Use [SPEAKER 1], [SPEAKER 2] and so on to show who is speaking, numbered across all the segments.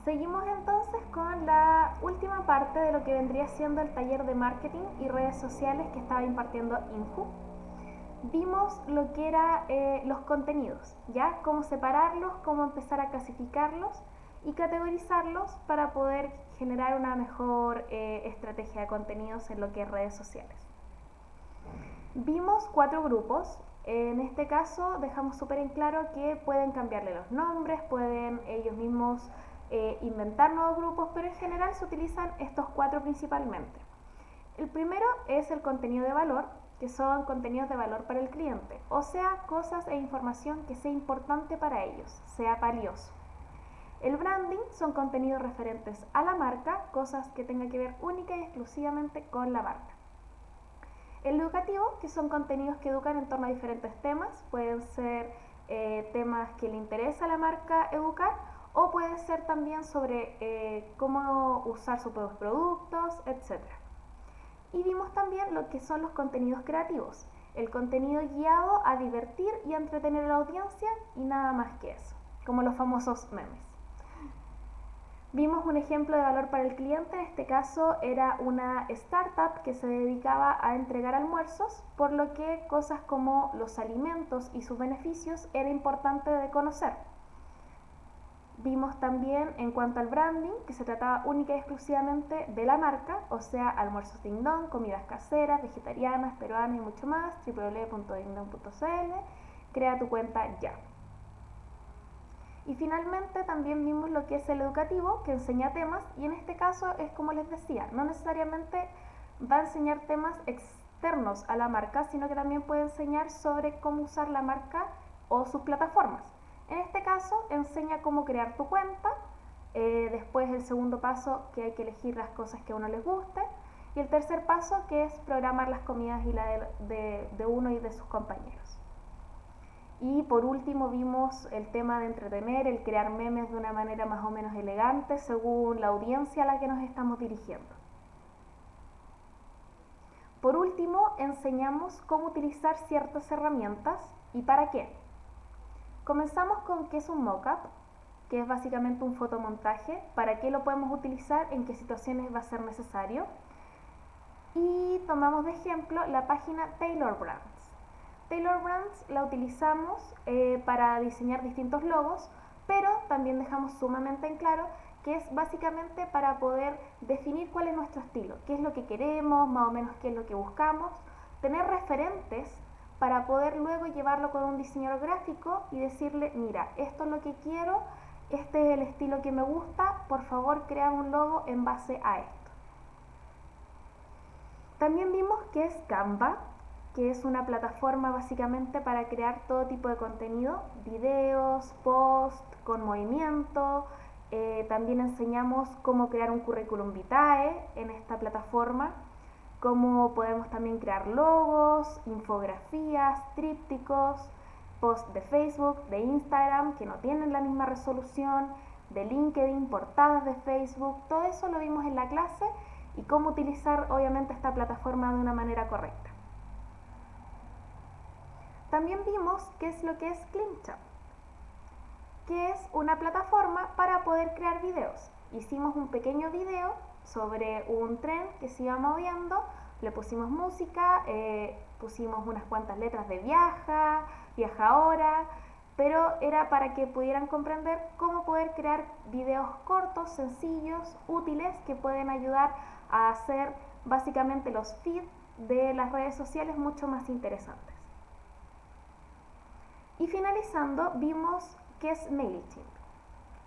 [SPEAKER 1] Seguimos entonces con la última parte de lo que vendría siendo el taller de marketing y redes sociales que estaba impartiendo INJU. Vimos lo que eran los contenidos, ¿ya? Cómo separarlos, cómo empezar a clasificarlos y categorizarlos para poder generar una mejor estrategia de contenidos en lo que es redes sociales. Vimos 4 grupos. En este caso dejamos súper en claro que pueden cambiarle los nombres, pueden ellos mismos inventar nuevos grupos, pero en general se utilizan estos 4 principalmente. El primero es el contenido de valor, que son contenidos de valor para el cliente, o sea, cosas e información que sea importante para ellos, sea valioso. El branding son contenidos referentes a la marca, cosas que tengan que ver única y exclusivamente con la marca. El educativo, que son contenidos que educan en torno a diferentes temas, pueden ser temas que le interesa a la marca educar, o puede ser también sobre cómo usar sus productos, etc. Y vimos también lo que son los contenidos creativos, el contenido guiado a divertir y a entretener a la audiencia y nada más que eso, como los famosos memes. Vimos un ejemplo de valor para el cliente, en este caso era una startup que se dedicaba a entregar almuerzos, por lo que cosas como los alimentos y sus beneficios era importante de conocer. Vimos también en cuanto al branding, que se trataba única y exclusivamente de la marca, o sea, almuerzos Ding Dong, comidas caseras, vegetarianas, peruanas y mucho más, www.dingdong.cl, crea tu cuenta ya. Y finalmente también vimos lo que es el educativo, que enseña temas, y en este caso es como les decía, no necesariamente va a enseñar temas externos a la marca, sino que también puede enseñar sobre cómo usar la marca o sus plataformas. En este caso enseña cómo crear tu cuenta, después el segundo paso que hay que elegir las cosas que a uno les guste, y el tercer paso que es programar las comidas y la de uno y de sus compañeros. Y por último vimos el tema de entretener, el crear memes de una manera más o menos elegante según la audiencia a la que nos estamos dirigiendo. Por último, enseñamos cómo utilizar ciertas herramientas y para qué. Comenzamos con qué es un mockup, que es básicamente un fotomontaje, para qué lo podemos utilizar, en qué situaciones va a ser necesario. Y tomamos de ejemplo la página Tailor Brands. Tailor Brands la utilizamos para diseñar distintos logos, pero también dejamos sumamente en claro que es básicamente para poder definir cuál es nuestro estilo, qué es lo que queremos, más o menos qué es lo que buscamos, tener referentes para poder luego llevarlo con un diseñador gráfico y decirle, mira, esto es lo que quiero, este es el estilo que me gusta, por favor crea un logo en base a esto. También vimos que es Canva, que es una plataforma básicamente para crear todo tipo de contenido, videos, posts con movimiento. También enseñamos cómo crear un currículum vitae en esta plataforma, cómo podemos también crear logos, infografías, trípticos, posts de Facebook, de Instagram que no tienen la misma resolución, de LinkedIn, portadas de Facebook, todo eso lo vimos en la clase y cómo utilizar obviamente esta plataforma de una manera correcta. También vimos qué es lo que es Clipchamp, que es una plataforma para poder crear videos. Hicimos un pequeño video sobre un tren que se iba moviendo, le pusimos música, pusimos unas cuantas letras de viaja ahora, pero era para que pudieran comprender cómo poder crear videos cortos, sencillos, útiles, que pueden ayudar a hacer básicamente los feeds de las redes sociales mucho más interesantes. Y finalizando, vimos qué es MailChimp,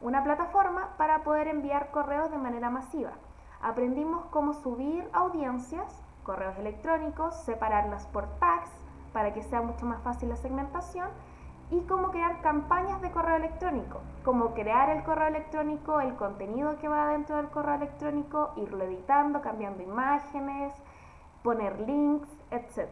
[SPEAKER 1] una plataforma para poder enviar correos de manera masiva. Aprendimos cómo subir audiencias, correos electrónicos, separarlas por tags para que sea mucho más fácil la segmentación y cómo crear campañas de correo electrónico, cómo crear el correo electrónico, el contenido que va dentro del correo electrónico, irlo editando, cambiando imágenes, poner links, etc.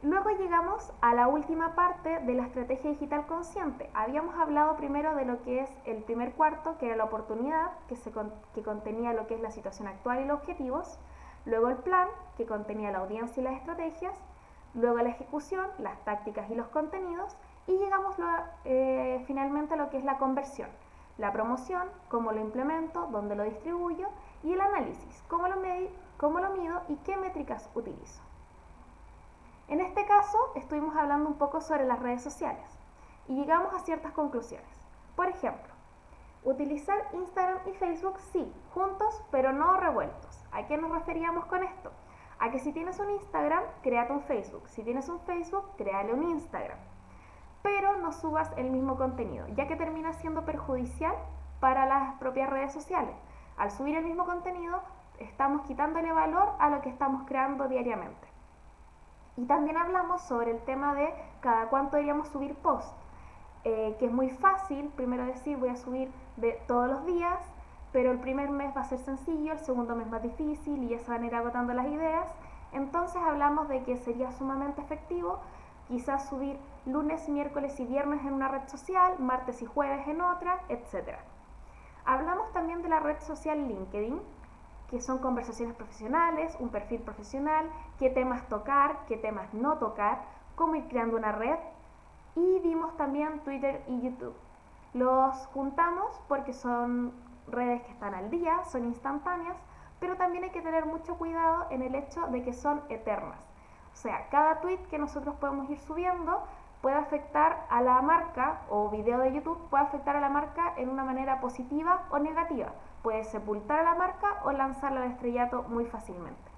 [SPEAKER 1] Luego llegamos a la última parte de la estrategia digital consciente. Habíamos hablado primero de lo que es el primer cuarto, que era la oportunidad, que contenía lo que es la situación actual y los objetivos. Luego el plan, que contenía la audiencia y las estrategias. Luego la ejecución, las tácticas y los contenidos. Y llegamos finalmente a lo que es la conversión, la promoción, cómo lo implemento, dónde lo distribuyo, y el análisis, cómo lo mido y qué métricas utilizo. En este caso, estuvimos hablando un poco sobre las redes sociales y llegamos a ciertas conclusiones. Por ejemplo, utilizar Instagram y Facebook sí, juntos pero no revueltos. ¿A qué nos referíamos con esto? A que si tienes un Instagram, créate un Facebook. Si tienes un Facebook, créale un Instagram. Pero no subas el mismo contenido, ya que termina siendo perjudicial para las propias redes sociales. Al subir el mismo contenido, estamos quitándole valor a lo que estamos creando diariamente. Y también hablamos sobre el tema de cada cuánto deberíamos subir post, que es muy fácil, primero decir voy a subir de todos los días, pero el primer mes va a ser sencillo, el segundo mes más difícil y ya se van a ir agotando las ideas. Entonces hablamos de que sería sumamente efectivo quizás subir lunes, miércoles y viernes en una red social, martes y jueves en otra, etc. Hablamos también de la red social LinkedIn, que son conversaciones profesionales, un perfil profesional, qué temas tocar, qué temas no tocar, cómo ir creando una red. Y vimos también Twitter y YouTube. Los juntamos porque son redes que están al día, son instantáneas, pero también hay que tener mucho cuidado en el hecho de que son eternas. O sea, cada tweet que nosotros podemos ir subiendo puede afectar a la marca, o video de YouTube puede afectar a la marca en una manera positiva o negativa. Puede sepultar a la marca o lanzarla al estrellato muy fácilmente.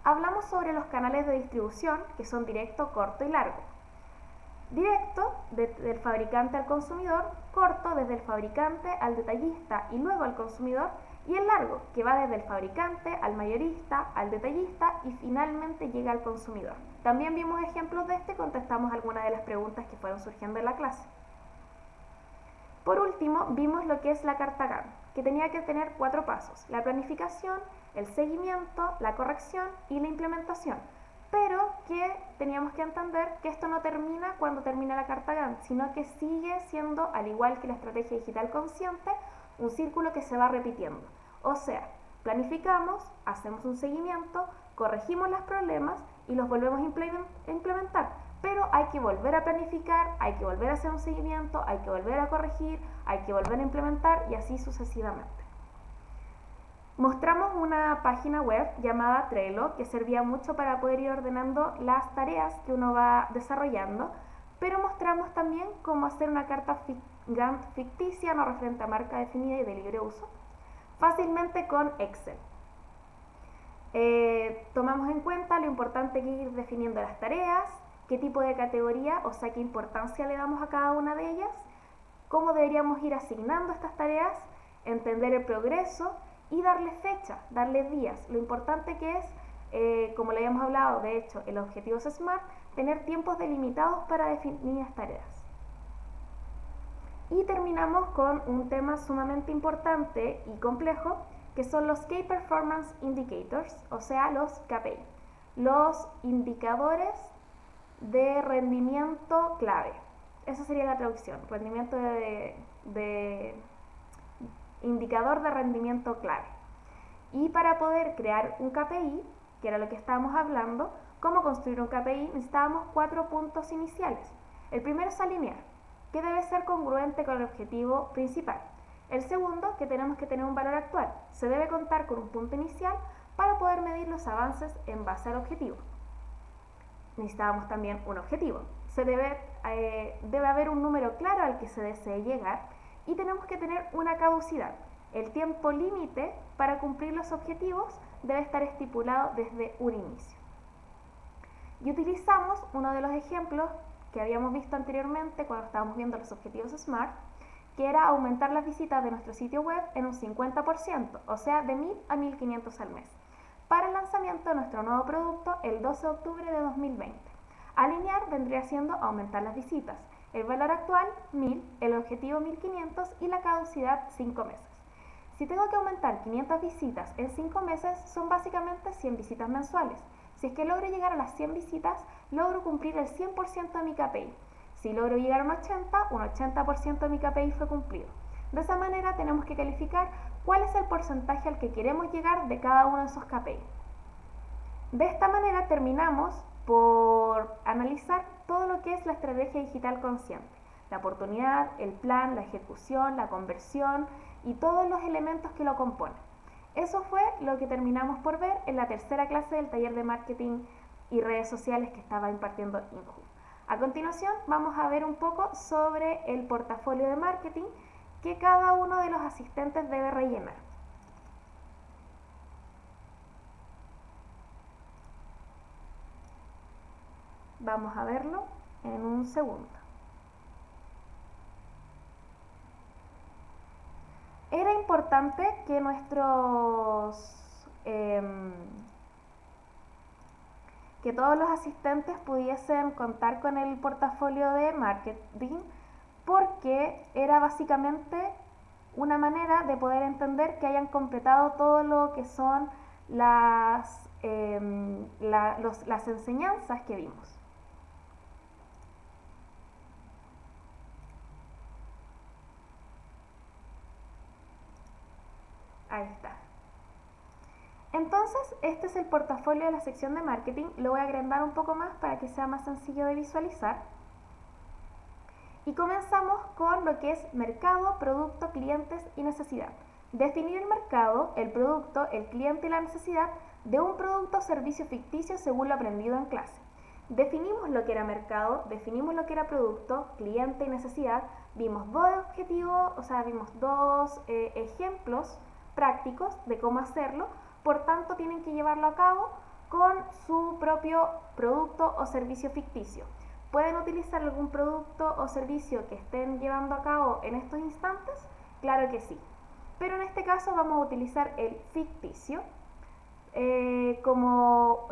[SPEAKER 1] Hablamos sobre los canales de distribución, que son directo, corto y largo. Directo, del fabricante al consumidor; corto, desde el fabricante al detallista y luego al consumidor; y el largo, que va desde el fabricante al mayorista, al detallista y finalmente llega al consumidor. También vimos ejemplos de este y contestamos algunas de las preguntas que fueron surgiendo en la clase. Por último, vimos lo que es la carta Gantt, que tenía que tener 4 pasos: la planificación, el seguimiento, la corrección y la implementación. Pero que teníamos que entender que esto no termina cuando termina la carta Gantt, sino que sigue siendo, al igual que la estrategia digital consciente, un círculo que se va repitiendo. O sea, planificamos, hacemos un seguimiento, corregimos los problemas y los volvemos a implementar. Pero hay que volver a planificar, hay que volver a hacer un seguimiento, hay que volver a corregir, hay que volver a implementar y así sucesivamente. Mostramos una página web llamada Trello que servía mucho para poder ir ordenando las tareas que uno va desarrollando, pero mostramos también cómo hacer una carta Gantt ficticia no referente a marca definida y de libre uso, fácilmente con Excel. Tomamos en cuenta lo importante que es ir definiendo las tareas, qué tipo de categoría, o sea, qué importancia le damos a cada una de ellas, cómo deberíamos ir asignando estas tareas, entender el progreso y darle fecha, darle días. Lo importante que es, como le habíamos hablado, de hecho, en los objetivos SMART, tener tiempos delimitados para definir las tareas. Y terminamos con un tema sumamente importante y complejo, que son los Key Performance Indicators, o sea, los KPI, los indicadores de rendimiento clave. Esa sería la traducción, rendimiento de indicador de rendimiento clave. Y para poder crear un KPI, que era lo que estábamos hablando, cómo construir un KPI, necesitábamos 4 puntos iniciales. El primero es alinear, que debe ser congruente con el objetivo principal. El segundo, que tenemos que tener un valor actual. Se debe contar con un punto inicial para poder medir los avances en base al objetivo. Necesitábamos también un objetivo. Debe haber un número claro al que se desee llegar y tenemos que tener una caducidad. El tiempo límite para cumplir los objetivos debe estar estipulado desde un inicio. Y utilizamos uno de los ejemplos que habíamos visto anteriormente cuando estábamos viendo los objetivos SMART, que era aumentar las visitas de nuestro sitio web en un 50%, o sea, de 1.000 a 1.500 al mes, para el lanzamiento de nuestro nuevo producto el 12 de octubre de 2020. Alinear vendría siendo aumentar las visitas, el valor actual 1.000, el objetivo 1.500 y la caducidad 5 meses. Si tengo que aumentar 500 visitas en 5 meses, son básicamente 100 visitas mensuales. Si es que logro llegar a las 100 visitas, logro cumplir el 100% de mi KPI. Si logro llegar a un 80% de mi KPI fue cumplido. De esa manera tenemos que calificar cuál es el porcentaje al que queremos llegar de cada uno de esos KPI. De esta manera terminamos por analizar todo lo que es la estrategia digital consciente. la oportunidad, el plan, la ejecución, la conversión y todos los elementos que lo componen. Eso fue lo que terminamos por ver en la tercera clase del taller de marketing y redes sociales que estaba impartiendo Inju. A continuación vamos a ver un poco sobre el portafolio de marketing que cada uno de los asistentes debe rellenar. Vamos a verlo en un segundo. Era importante que que todos los asistentes pudiesen contar con el portafolio de marketing, porque era básicamente una manera de poder entender que hayan completado todo lo que son las enseñanzas que vimos. Ahí está. Entonces, este es el portafolio de la sección de marketing. Lo voy a agrandar un poco más para que sea más sencillo de visualizar. Y comenzamos con lo que es mercado, producto, clientes y necesidad. Definir el mercado, el producto, el cliente y la necesidad de un producto o servicio ficticio según lo aprendido en clase. Definimos lo que era mercado, definimos lo que era producto, cliente y necesidad. Vimos dos objetivos, vimos dos ejemplos prácticos de cómo hacerlo. Por tanto, tienen que llevarlo a cabo con su propio producto o servicio ficticio. ¿Pueden utilizar algún producto o servicio que estén llevando a cabo en estos instantes? Claro que sí. Pero en este caso vamos a utilizar el ficticio como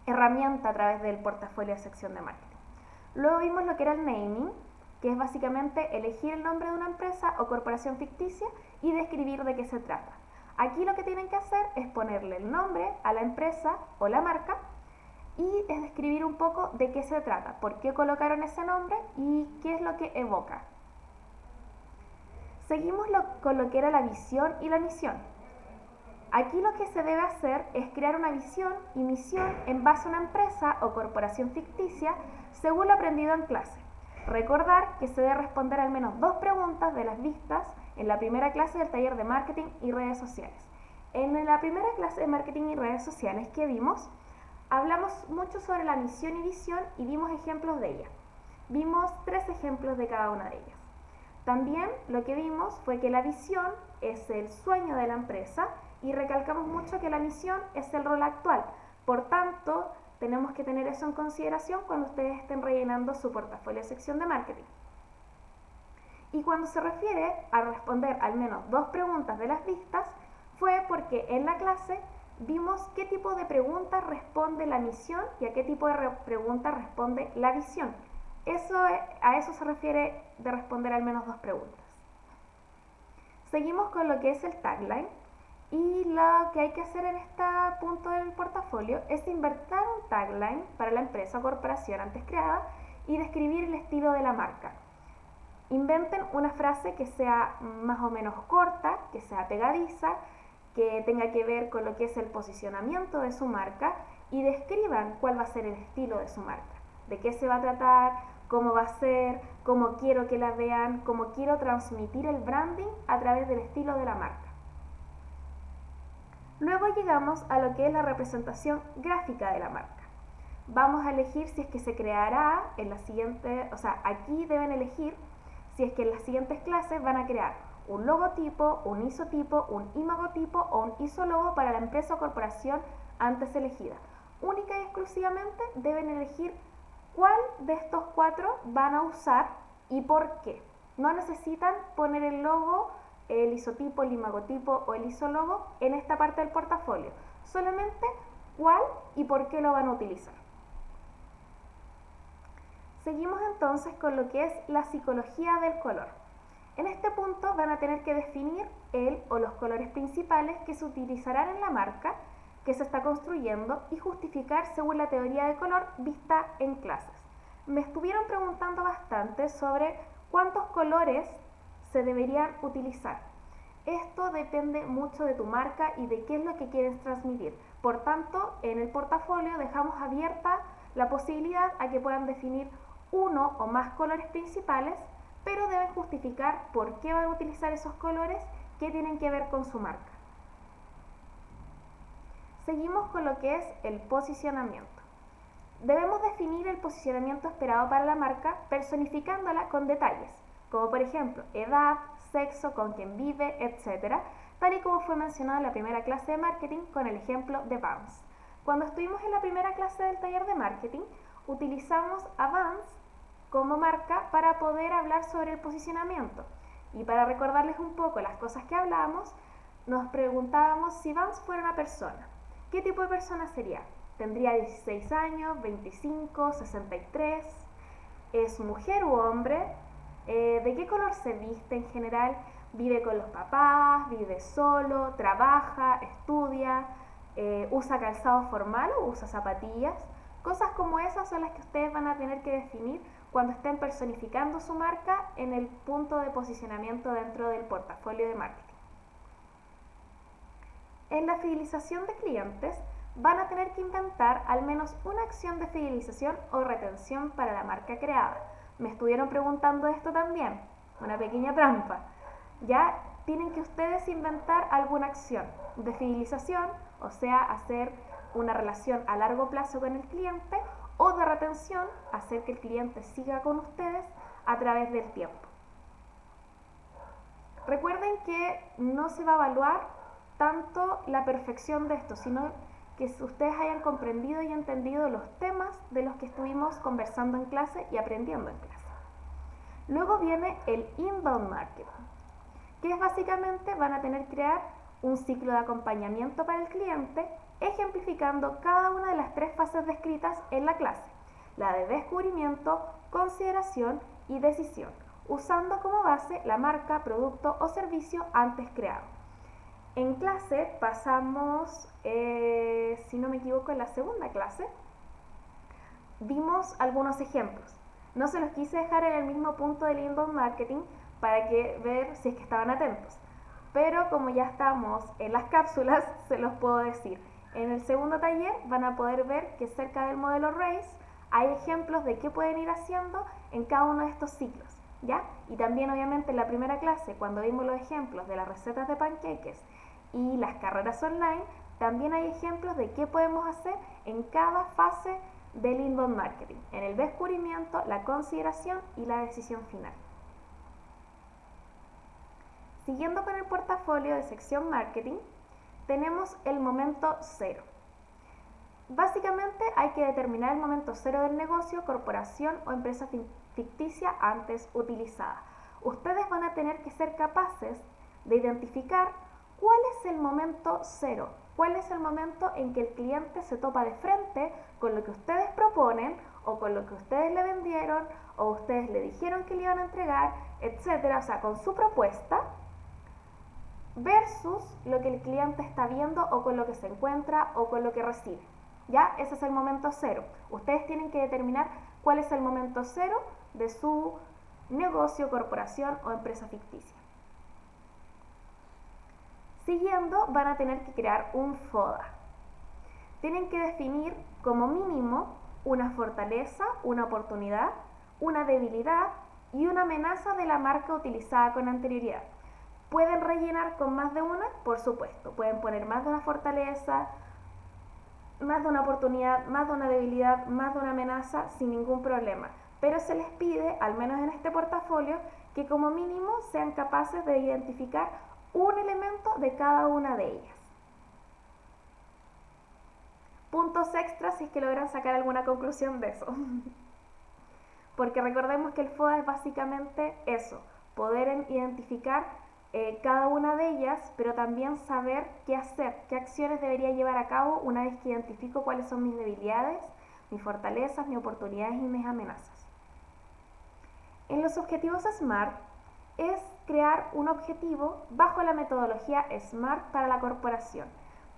[SPEAKER 1] herramienta a través del portafolio de sección de marketing. Luego vimos lo que era el naming, que es básicamente elegir el nombre de una empresa o corporación ficticia y describir de qué se trata. Aquí lo que tienen que hacer es ponerle el nombre a la empresa o la marca y es describir un poco de qué se trata, por qué colocaron ese nombre y qué es lo que evoca. Seguimos con lo que era la visión y la misión. Aquí lo que se debe hacer es crear una visión y misión en base a una empresa o corporación ficticia según lo aprendido en clase. Recordar que se debe responder al menos 2 preguntas de las vistas en la primera clase del taller de marketing y redes sociales. En la primera clase de marketing y redes sociales que vimos, hablamos mucho sobre la misión y visión y vimos ejemplos de ella. Vimos 3 ejemplos de cada una de ellas. También lo que vimos fue que la visión es el sueño de la empresa y recalcamos mucho que la misión es el rol actual. Por tanto, tenemos que tener eso en consideración cuando ustedes estén rellenando su portafolio de sección de marketing. Y cuando se refiere a responder al menos 2 preguntas de las vistas, fue porque en la clase vimos qué tipo de preguntas responde la misión y a qué tipo de preguntas responde la visión. A eso se refiere de responder al menos 2 preguntas. Seguimos con lo que es el tagline. Y lo que hay que hacer en este punto del portafolio es inventar un tagline para la empresa o corporación antes creada y describir el estilo de la marca. Inventen una frase que sea más o menos corta, que sea pegadiza, que tenga que ver con lo que es el posicionamiento de su marca y describan cuál va a ser el estilo de su marca, de qué se va a tratar, cómo va a ser, cómo quiero que la vean, cómo quiero transmitir el branding a través del estilo de la marca. Luego llegamos a lo que es la representación gráfica de la marca. Vamos a elegir si es que se creará en la siguiente, aquí deben elegir si es que en las siguientes clases van a crear un logotipo, un isotipo, un imagotipo o un isologo para la empresa o corporación antes elegida. Única y exclusivamente deben elegir cuál de estos 4 van a usar y por qué. No necesitan poner el logo, el isotipo, el imagotipo o el isólogo en esta parte del portafolio. Solamente cuál y por qué lo van a utilizar. Seguimos entonces con lo que es la psicología del color. En este punto van a tener que definir el o los colores principales que se utilizarán en la marca que se está construyendo y justificar según la teoría de color vista en clases. Me estuvieron preguntando bastante sobre cuántos colores se deberían utilizar. Esto depende mucho de tu marca y de qué es lo que quieres transmitir. Por tanto, en el portafolio dejamos abierta la posibilidad a que puedan definir uno o más colores principales, pero deben justificar por qué van a utilizar esos colores que tienen que ver con su marca. Seguimos con lo que es el posicionamiento. Debemos definir el posicionamiento esperado para la marca personificándola con detalles, como por ejemplo edad, sexo, con quién vive, etc., tal y como fue mencionado en la primera clase de marketing con el ejemplo de Vans. Cuando estuvimos en la primera clase del taller de marketing, utilizamos a Vans como marca para poder hablar sobre el posicionamiento. Y para recordarles un poco las cosas que hablábamos, nos preguntábamos si Vans fuera una persona. ¿Qué tipo de persona sería? ¿Tendría 16 años, 25, 63? ¿Es mujer u hombre? ¿De qué color se viste en general? ¿Vive con los papás? ¿Vive solo? ¿Trabaja? ¿Estudia? ¿Usa calzado formal o usa zapatillas? Cosas como esas son las que ustedes van a tener que definir cuando estén personificando su marca en el punto de posicionamiento dentro del portafolio de marketing. En la fidelización de clientes van a tener que inventar al menos una acción de fidelización o retención para la marca creada. Me estuvieron preguntando esto también, una pequeña trampa. Ya tienen que ustedes inventar alguna acción de fidelización, o sea, hacer una relación a largo plazo con el cliente, o de retención, hacer que el cliente siga con ustedes a través del tiempo. Recuerden que no se va a evaluar tanto la perfección de esto, sino que ustedes hayan comprendido y entendido los temas de los que estuvimos conversando en clase y aprendiendo en clase. Luego viene el inbound marketing, que es básicamente van a tener que crear un ciclo de acompañamiento para el cliente, ejemplificando cada una de las 3 fases descritas en la clase, la de descubrimiento, consideración y decisión, usando como base la marca, producto o servicio antes creado. En clase pasamos, si no me equivoco, en la segunda clase, vimos algunos ejemplos. No se los quise dejar en el mismo punto del inbound marketing para ver si es que estaban atentos. Pero como ya estamos en las cápsulas, se los puedo decir. En el segundo taller van a poder ver que cerca del modelo RACE hay ejemplos de qué pueden ir haciendo en cada uno de estos ciclos, ¿ya? Y también obviamente en la primera clase, cuando vimos los ejemplos de las recetas de panqueques y las carreras online, también hay ejemplos de qué podemos hacer en cada fase del inbound marketing, en el descubrimiento, la consideración y la decisión final. Siguiendo con el portafolio de sección marketing, tenemos el momento cero. Básicamente hay que determinar el momento cero del negocio, corporación o empresa ficticia antes utilizada. Ustedes van a tener que ser capaces de identificar cuál es el momento cero, cuál es el momento en que el cliente se topa de frente con lo que ustedes proponen o con lo que ustedes le vendieron o ustedes le dijeron que le iban a entregar, etcétera, o sea, con su propuesta versus lo que el cliente está viendo o con lo que se encuentra o con lo que recibe. ¿Ya? Ese es el momento cero. Ustedes tienen que determinar cuál es el momento cero de su negocio, corporación o empresa ficticia. Siguiendo, van a tener que crear un FODA. Tienen que definir como mínimo una fortaleza, una oportunidad, una debilidad y una amenaza de la marca utilizada con anterioridad. ¿Pueden rellenar con más de una? Por supuesto. Pueden poner más de una fortaleza, más de una oportunidad, más de una debilidad, más de una amenaza, sin ningún problema. Pero se les pide, al menos en este portafolio, que como mínimo sean capaces de identificar un elemento de cada una de ellas. Puntos extras si es que logran sacar alguna conclusión de eso. Porque recordemos que el FODA es básicamente eso, poder identificar cada una de ellas, pero también saber qué hacer, qué acciones debería llevar a cabo una vez que identifico cuáles son mis debilidades, mis fortalezas, mis oportunidades y mis amenazas. En los objetivos SMART es crear un objetivo bajo la metodología SMART para la corporación.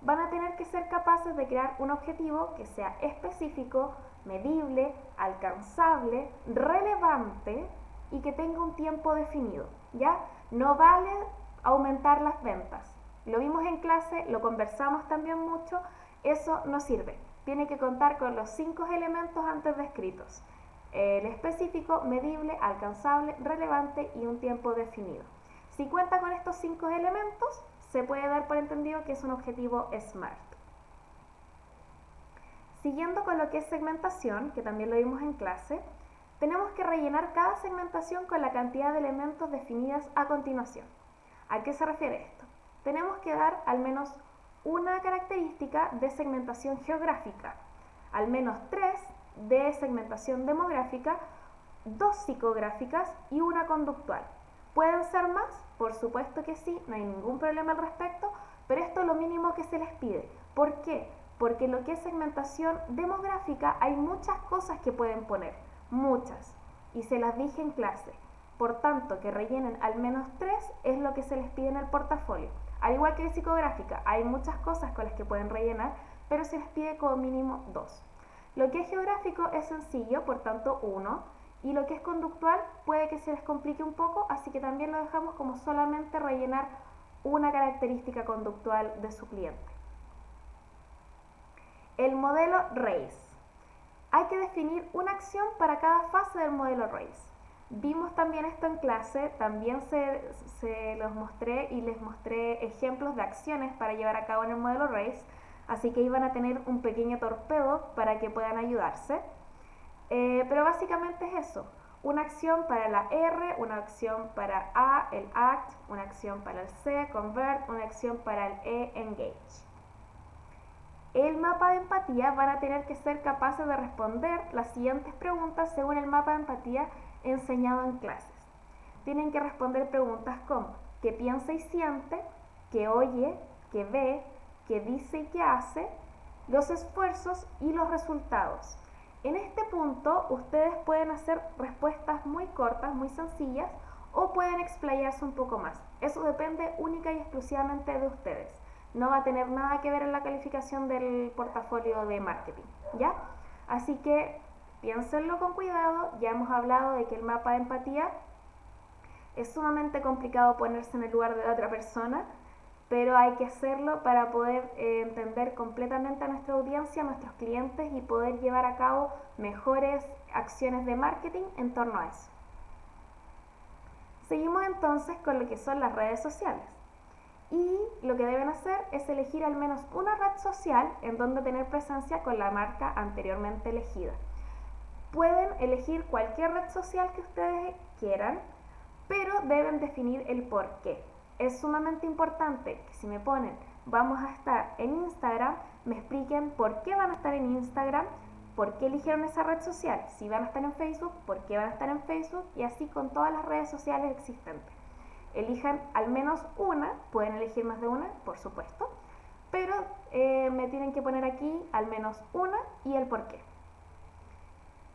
[SPEAKER 1] Van a tener que ser capaces de crear un objetivo que sea específico, medible, alcanzable, relevante y que tenga un tiempo definido, ¿ya? No vale aumentar las ventas. Lo vimos en clase, lo conversamos también mucho, eso no sirve. Tiene que contar con los 5 elementos antes descritos. el específico, medible, alcanzable, relevante y un tiempo definido. Si cuenta con estos 5 elementos, se puede dar por entendido que es un objetivo SMART. Siguiendo con lo que es segmentación, que también lo vimos en clase, tenemos que rellenar cada segmentación con la cantidad de elementos definidas a continuación. ¿A qué se refiere esto? Tenemos que dar al menos una característica de segmentación geográfica, al menos 3 de segmentación demográfica, 2 psicográficas y una conductual. ¿Pueden ser más? Por supuesto que sí, no hay ningún problema al respecto, pero esto es lo mínimo que se les pide. ¿Por qué? Porque lo que es segmentación demográfica hay muchas cosas que pueden poner, muchas, y se las dije en clase. Por tanto, que rellenen al menos 3 es lo que se les pide en el portafolio. Al igual que en psicográfica, hay muchas cosas con las que pueden rellenar, pero se les pide como mínimo 2. Lo que es geográfico es sencillo, por tanto 1, y lo que es conductual puede que se les complique un poco, así que también lo dejamos como solamente rellenar una característica conductual de su cliente. El modelo RACE. Hay que definir una acción para cada fase del modelo RACE. Vimos también esto en clase, también se los mostré y les mostré ejemplos de acciones para llevar a cabo en el modelo RACE, así que iban a tener un pequeño torpedo para que puedan ayudarse. Pero básicamente es eso, una acción para la R, una acción para A, el ACT, una acción para el C, Convert, una acción para el E, Engage. El mapa de empatía van a tener que ser capaces de responder las siguientes preguntas según el mapa de empatía enseñado en clases. Tienen que responder preguntas como ¿qué piensa y siente? ¿Qué oye? ¿Qué ve? ¿Qué dice y qué hace? Los esfuerzos y los resultados. En este punto ustedes pueden hacer respuestas muy cortas, muy sencillas, o pueden explayarse un poco más. Eso depende única y exclusivamente de ustedes. No va a tener nada que ver en la calificación del portafolio de marketing, ¿ya? Así que piénsenlo con cuidado. Ya hemos hablado de que el mapa de empatía es sumamente complicado ponerse en el lugar de la otra persona, pero hay que hacerlo para poder entender completamente a nuestra audiencia, a nuestros clientes y poder llevar a cabo mejores acciones de marketing en torno a eso. Seguimos entonces con lo que son las redes sociales. Y lo que deben hacer es elegir al menos una red social en donde tener presencia con la marca anteriormente elegida. Pueden elegir cualquier red social que ustedes quieran, pero deben definir el por qué. Es sumamente importante que si me ponen vamos a estar en Instagram, me expliquen por qué van a estar en Instagram, por qué eligieron esa red social. Si van a estar en Facebook, por qué van a estar en Facebook, y así con todas las redes sociales existentes. Elijan al menos una, pueden elegir más de una, por supuesto, pero me tienen que poner aquí al menos una y el por qué.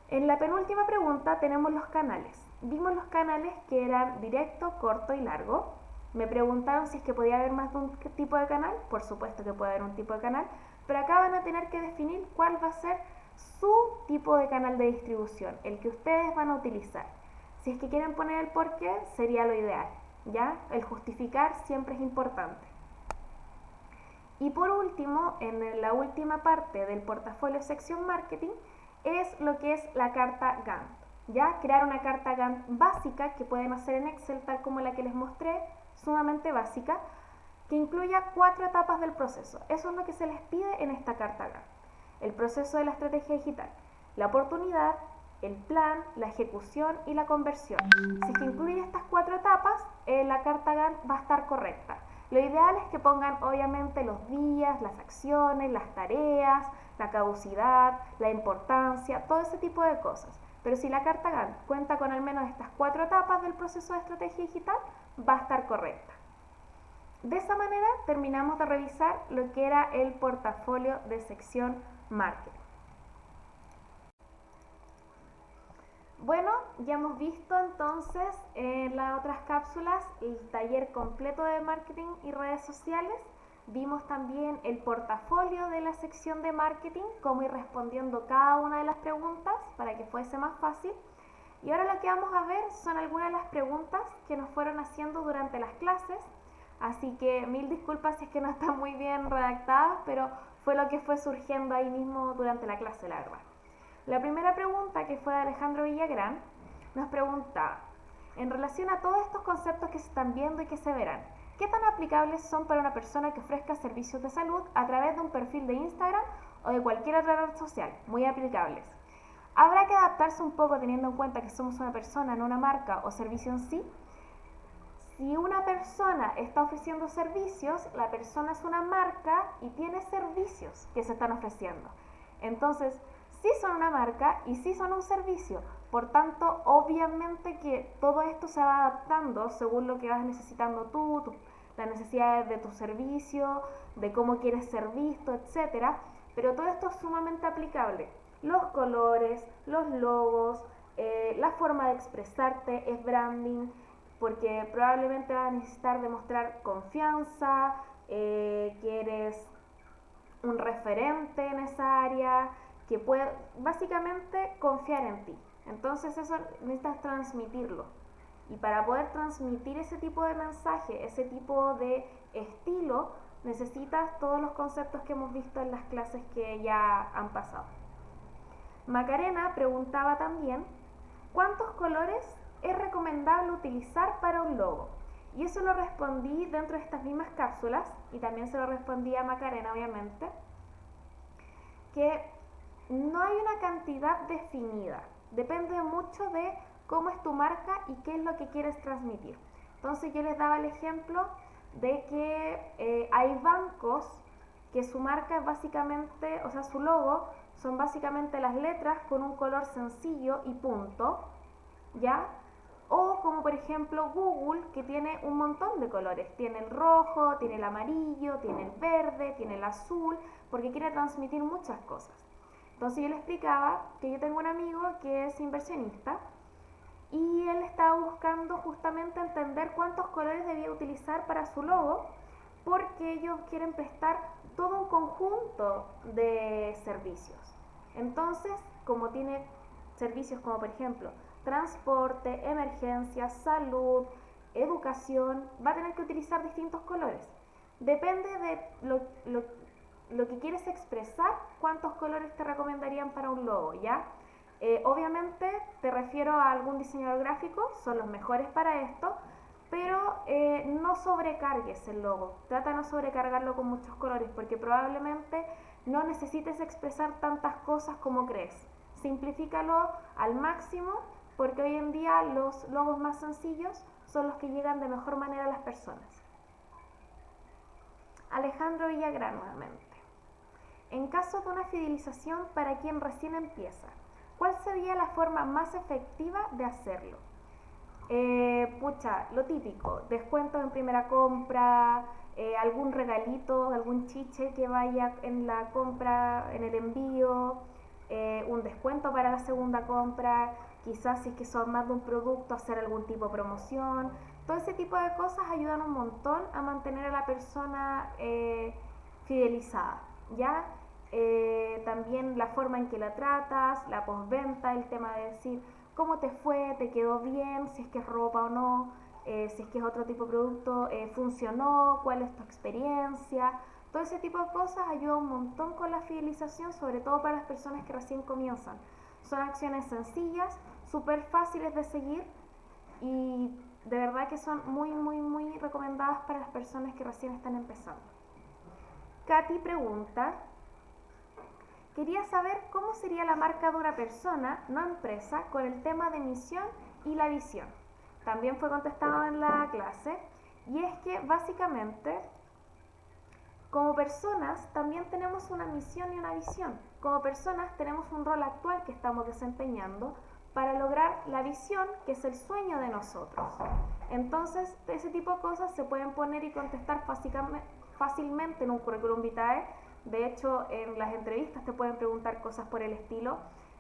[SPEAKER 1] En la penúltima pregunta tenemos los canales. Vimos los canales que eran directo, corto y largo. Me preguntaron si es que podía haber más de un tipo de canal. Por supuesto que puede haber un tipo de canal, pero acá van a tener que definir cuál va a ser su tipo de canal de distribución, el que ustedes van a utilizar. Si es que quieren poner el por qué, sería lo ideal, ¿ya? El justificar siempre es importante. Y por último, en la última parte del portafolio sección marketing, es lo que es la carta Gantt. Ya crear una carta Gantt básica que pueden hacer en Excel, tal como la que les mostré, sumamente básica, que incluya 4 etapas del proceso. Eso es lo que se les pide en esta carta Gantt. El proceso de la estrategia digital, la oportunidad, el plan, la ejecución y la conversión. Si es que incluye estas 4 etapas, la carta Gantt va a estar correcta. Lo ideal es que pongan obviamente los días, las acciones, las tareas, la caducidad, la importancia, todo ese tipo de cosas. Pero si la carta Gantt cuenta con al menos estas 4 etapas del proceso de estrategia digital, va a estar correcta. De esa manera terminamos de revisar lo que era el portafolio de sección marketing. Bueno, ya hemos visto entonces en las otras cápsulas el taller completo de marketing y redes sociales. Vimos también el portafolio de la sección de marketing, cómo ir respondiendo cada una de las preguntas para que fuese más fácil. Y ahora lo que vamos a ver son algunas de las preguntas que nos fueron haciendo durante las clases. Así que mil disculpas si es que no están muy bien redactadas, pero fue lo que fue surgiendo ahí mismo durante la clase, la verdad. La primera pregunta, que fue de Alejandro Villagrán, nos preguntaba, en relación a todos estos conceptos que se están viendo y que se verán, ¿qué tan aplicables son para una persona que ofrezca servicios de salud a través de un perfil de Instagram o de cualquier otra red social? Muy aplicables. Habrá que adaptarse un poco teniendo en cuenta que somos una persona, no una marca o servicio en sí. Si una persona está ofreciendo servicios, la persona es una marca y tiene servicios que se están ofreciendo. Entonces, sí son una marca y sí son un servicio. Por tanto, obviamente que todo esto se va adaptando según lo que vas necesitando tú, las necesidades de tu servicio, de cómo quieres ser visto, etcétera. Pero todo esto es sumamente aplicable. Los colores, los logos, la forma de expresarte es branding, porque probablemente vas a necesitar demostrar confianza, que eres un referente en esa área, que puede básicamente confiar en ti. Entonces eso necesitas transmitirlo. Y para poder transmitir ese tipo de mensaje, ese tipo de estilo, necesitas todos los conceptos que hemos visto en las clases que ya han pasado. Macarena preguntaba también, ¿cuántos colores es recomendable utilizar para un logo? Y eso lo respondí dentro de estas mismas cápsulas, y también se lo respondí a Macarena, obviamente, que no hay una cantidad definida, depende mucho de cómo es tu marca y qué es lo que quieres transmitir. Entonces yo les daba el ejemplo de que hay bancos que su marca es básicamente, o sea, su logo son básicamente las letras con un color sencillo y punto, ¿ya? O como por ejemplo Google, que tiene un montón de colores. Tiene el rojo, tiene el amarillo, tiene el verde, tiene el azul, porque quiere transmitir muchas cosas. Entonces yo le explicaba que yo tengo un amigo que es inversionista y él estaba buscando justamente entender cuántos colores debía utilizar para su logo, porque ellos quieren prestar todo un conjunto de servicios. Entonces, como tiene servicios como por ejemplo transporte, emergencia, salud, educación, va a tener que utilizar distintos colores. Depende de lo que quieres expresar, cuántos colores te recomendarían para un logo, ¿ya? Obviamente te refiero a algún diseñador gráfico, son los mejores para esto, pero no sobrecargues el logo, trata de no sobrecargarlo con muchos colores, porque probablemente no necesites expresar tantas cosas como crees. Simplifícalo al máximo, porque hoy en día los logos más sencillos son los que llegan de mejor manera a las personas. Alejandro Villagrán nuevamente. En caso de una fidelización para quien recién empieza, ¿cuál sería la forma más efectiva de hacerlo? Lo típico, descuentos en primera compra, algún regalito, algún chiche que vaya en la compra, en el envío, un descuento para la segunda compra, quizás si es que son más de un producto, hacer algún tipo de promoción. Todo ese tipo de cosas ayudan un montón a mantener a la persona fidelizada, ¿ya? También la forma en que la tratas, la postventa, el tema de decir cómo te fue, te quedó bien, si es que es ropa o no, si es que es otro tipo de producto, funcionó, cuál es tu experiencia. Todo ese tipo de cosas ayuda un montón con la fidelización, sobre todo para las personas que recién comienzan. Son acciones sencillas, súper fáciles de seguir y de verdad que son muy, muy, muy recomendadas para las personas que recién están empezando. Katy pregunta, quería saber cómo sería la marca de una persona, no empresa, con el tema de misión y la visión. También fue contestado en la clase, y es que básicamente como personas también tenemos una misión y una visión. Como personas tenemos un rol actual que estamos desempeñando para lograr la visión, que es el sueño de nosotros. Entonces, ese tipo de cosas se pueden poner y contestar fácilmente en un currículum vitae. De hecho, en las entrevistas te pueden preguntar cosas por el estilo,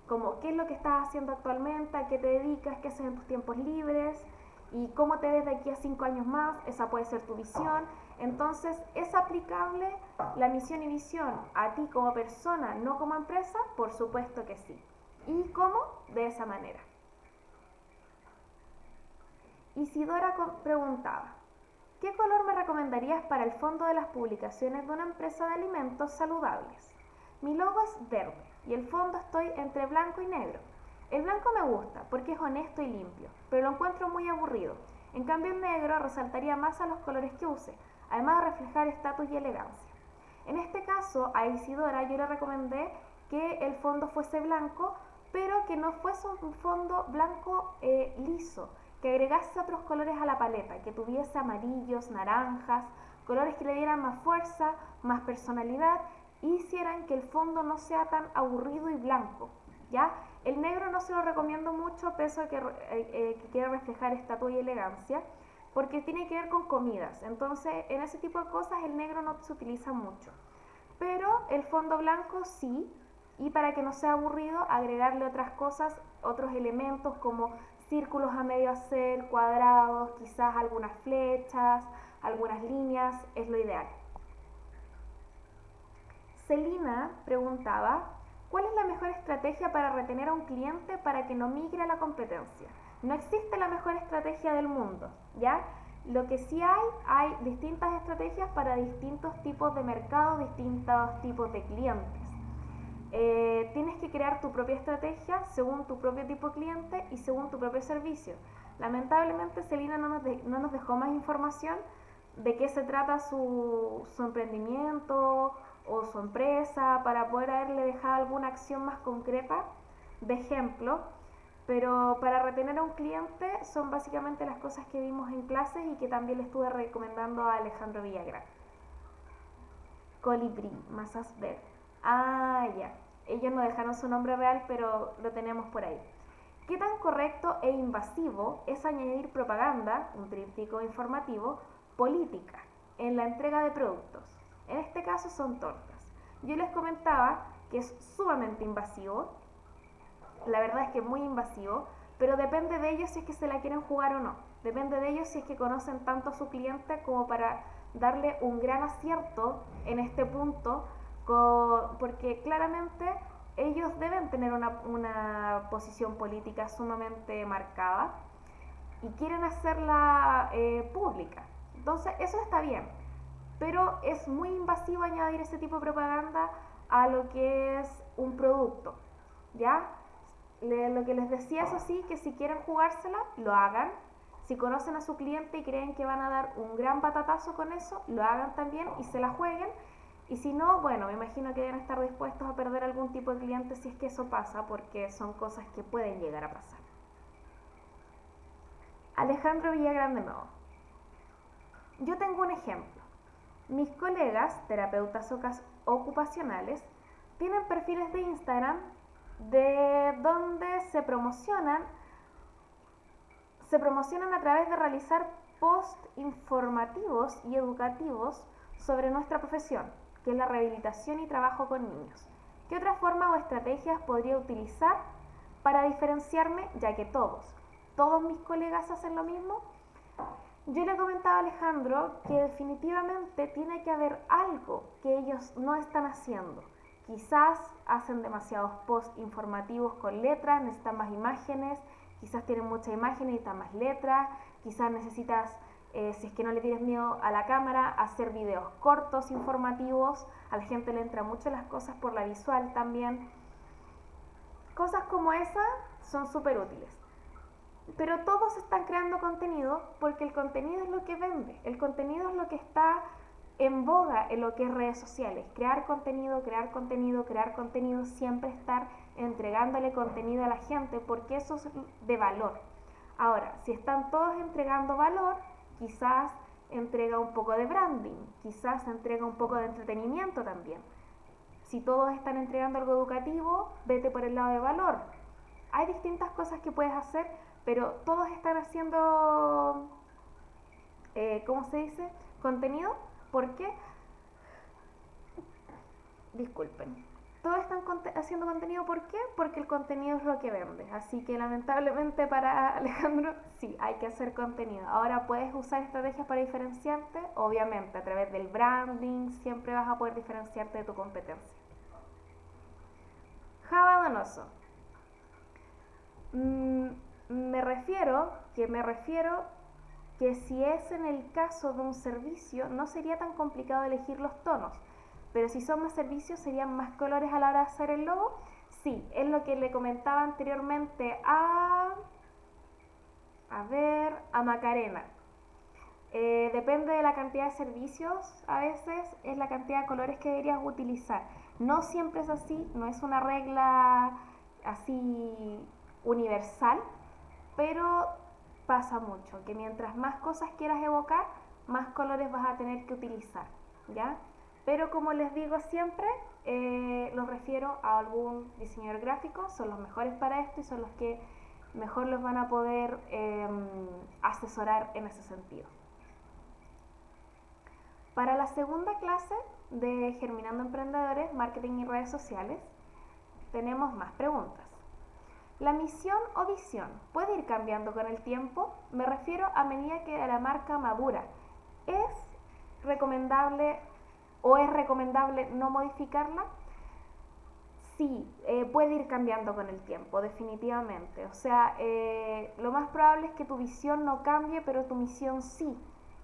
[SPEAKER 1] como qué es lo que estás haciendo actualmente, a qué te dedicas, qué haces en tus tiempos libres y cómo te ves de aquí a 5 años más. Esa puede ser tu visión. Entonces, ¿es aplicable la misión y visión a ti como persona, no como empresa? Por supuesto que sí. ¿Y cómo? De esa manera. Isidora preguntaba, ¿qué color me recomendarías para el fondo de las publicaciones de una empresa de alimentos saludables? Mi logo es verde, y el fondo estoy entre blanco y negro. El blanco me gusta porque es honesto y limpio, pero lo encuentro muy aburrido. En cambio el negro resaltaría más a los colores que use, además de reflejar estatus y elegancia. En este caso, a Isidora yo le recomendé que el fondo fuese blanco, pero que no fuese un fondo blanco liso, que agregase otros colores a la paleta, que tuviese amarillos, naranjas, colores que le dieran más fuerza, más personalidad y hicieran que el fondo no sea tan aburrido y blanco, ¿ya? El negro no se lo recomiendo mucho, pese a que quiere reflejar estatus y elegancia, porque tiene que ver con comidas, entonces en ese tipo de cosas el negro no se utiliza mucho. Pero el fondo blanco sí, y para que no sea aburrido, agregarle otras cosas, otros elementos como círculos a medio hacer, cuadrados, quizás algunas flechas, algunas líneas, es lo ideal. Celina preguntaba, ¿cuál es la mejor estrategia para retener a un cliente para que no migre a la competencia? No existe la mejor estrategia del mundo, ¿ya? Lo que sí hay distintas estrategias para distintos tipos de mercados, distintos tipos de clientes. Tienes que crear tu propia estrategia según tu propio tipo de cliente y según tu propio servicio. Lamentablemente Celina no nos dejó más información de qué se trata su emprendimiento o su empresa para poder haberle dejado alguna acción más concreta de ejemplo, pero para retener a un cliente son básicamente las cosas que vimos en clases y que también le estuve recomendando a Alejandro Villagrán. Colibrí, masas verdes. Ah, ya. Ellos no dejaron su nombre real, pero lo tenemos por ahí. ¿Qué tan correcto e invasivo es añadir propaganda, un tríptico informativo, política en la entrega de productos? En este caso son tortas. Yo les comentaba que es sumamente invasivo, la verdad es que es muy invasivo, pero depende de ellos si es que se la quieren jugar o no. Depende de ellos si es que conocen tanto a su cliente como para darle un gran acierto en este punto, porque claramente ellos deben tener una posición política sumamente marcada y quieren hacerla pública. Entonces eso está bien, pero es muy invasivo añadir ese tipo de propaganda a lo que es un producto, ¿ya? Lo que les decía, eso sí, que si quieren jugársela, lo hagan. Si conocen a su cliente y creen que van a dar un gran patatazo con eso, lo hagan también y se la jueguen. Y si no, bueno, me imagino que deben estar dispuestos a perder algún tipo de cliente si es que eso pasa, porque son cosas que pueden llegar a pasar. Alejandro Villagrán de nuevo. Yo tengo un ejemplo. Mis colegas, terapeutas ocupacionales, tienen perfiles de Instagram de donde se promocionan a través de realizar posts informativos y educativos sobre nuestra profesión, que es la rehabilitación y trabajo con niños. ¿Qué otra forma o estrategias podría utilizar para diferenciarme, ya que todos mis colegas hacen lo mismo? Yo le comentaba a Alejandro que definitivamente tiene que haber algo que ellos no están haciendo. Quizás hacen demasiados posts informativos con letras, necesitan más imágenes, quizás tienen mucha imagen y necesitan más letras, quizás necesitas, si es que no le tienes miedo a la cámara, hacer videos cortos informativos, a la gente le entra mucho las cosas por la visual también. Cosas como esas son súper útiles. Pero todos están creando contenido porque el contenido es lo que vende, el contenido es lo que está en boga en lo que es redes sociales. Crear contenido, siempre estar entregándole contenido a la gente porque eso es de valor. Ahora, si están todos entregando valor, quizás entrega un poco de branding, quizás entrega un poco de entretenimiento también. Si todos están entregando algo educativo, vete por el lado de valor. Hay distintas cosas que puedes hacer, pero todos están haciendo, ¿cómo se dice? Contenido. ¿Por qué? Disculpen. Todos están haciendo contenido, ¿por qué? Porque el contenido es lo que vende. Así que lamentablemente para Alejandro, sí, hay que hacer contenido. Ahora puedes usar estrategias para diferenciarte, obviamente, a través del branding, siempre vas a poder diferenciarte de tu competencia. Java Donoso. Me refiero que si es en el caso de un servicio no sería tan complicado elegir los tonos, pero si son más servicios serían más colores a la hora de hacer el logo. Sí, es lo que le comentaba anteriormente a Macarena. Depende de la cantidad de servicios, a veces es la cantidad de colores que deberías utilizar. No siempre es así, no es una regla así universal, pero pasa mucho, que mientras más cosas quieras evocar, más colores vas a tener que utilizar, ¿ya? Pero como les digo siempre, los refiero a algún diseñador gráfico, son los mejores para esto y son los que mejor los van a poder asesorar en ese sentido. Para la segunda clase de Germinando Emprendedores, Marketing y Redes Sociales, tenemos más preguntas. ¿La misión o visión puede ir cambiando con el tiempo? Me refiero a medida que la marca madura. ¿Es recomendable no modificarla? Sí, puede ir cambiando con el tiempo, definitivamente. O sea, lo más probable es que tu visión no cambie, pero tu misión sí.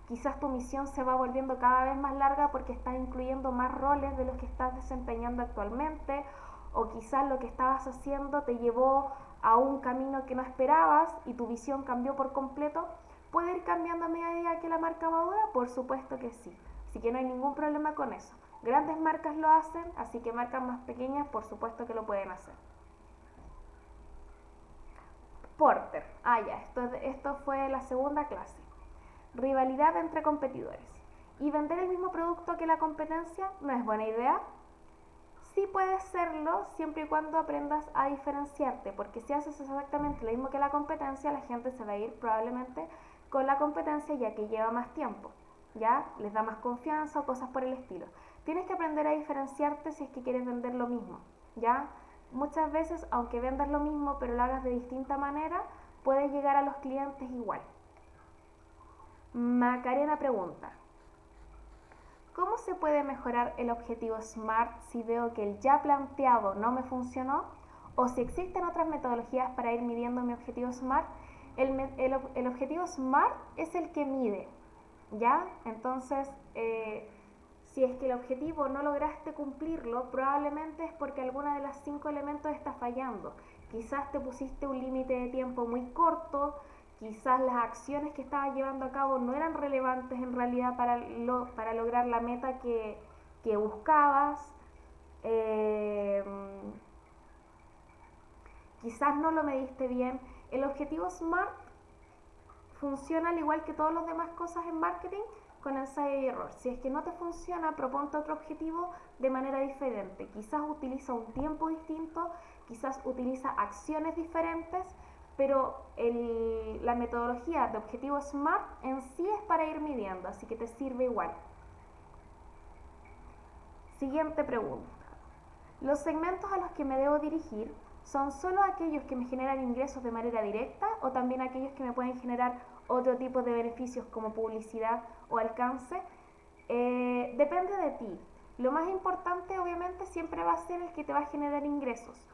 [SPEAKER 1] Quizás tu misión se va volviendo cada vez más larga porque estás incluyendo más roles de los que estás desempeñando actualmente, o quizás lo que estabas haciendo te llevó a un camino que no esperabas y tu visión cambió por completo. ¿Puede ir cambiando a medida que la marca madura? Por supuesto que sí. Así que no hay ningún problema con eso. Grandes marcas lo hacen, así que marcas más pequeñas por supuesto que lo pueden hacer. Porter. Ya, esto fue la segunda clase. Rivalidad entre competidores. ¿Y vender el mismo producto que la competencia no es buena idea? Sí puede serlo siempre y cuando aprendas a diferenciarte, porque si haces exactamente lo mismo que la competencia, la gente se va a ir probablemente con la competencia ya que lleva más tiempo, ya les da más confianza o cosas por el estilo. Tienes que aprender a diferenciarte si es que quieres vender lo mismo, ya. Muchas veces, aunque vendas lo mismo pero lo hagas de distinta manera, puedes llegar a los clientes igual. Macarena pregunta: ¿cómo se puede mejorar el objetivo SMART si veo que el ya planteado no me funcionó? O si existen otras metodologías para ir midiendo mi objetivo SMART. El objetivo SMART es el que mide, ¿ya? Entonces, si es que el objetivo no lograste cumplirlo, probablemente es porque alguna de las 5 elementos está fallando. Quizás te pusiste un límite de tiempo muy corto, quizás las acciones que estabas llevando a cabo no eran relevantes en realidad para lograr la meta que buscabas. Quizás no lo mediste bien. El objetivo SMART funciona al igual que todas las demás cosas en marketing, con ensayo y error. Si es que no te funciona, proponte otro objetivo de manera diferente. Quizás utiliza un tiempo distinto, quizás utiliza acciones diferentes, pero la metodología de objetivo SMART en sí es para ir midiendo, así que te sirve igual. Siguiente pregunta. ¿Los segmentos a los que me debo dirigir son solo aquellos que me generan ingresos de manera directa o también aquellos que me pueden generar otro tipo de beneficios como publicidad o alcance? Depende de ti. Lo más importante obviamente siempre va a ser el que te va a generar ingresos,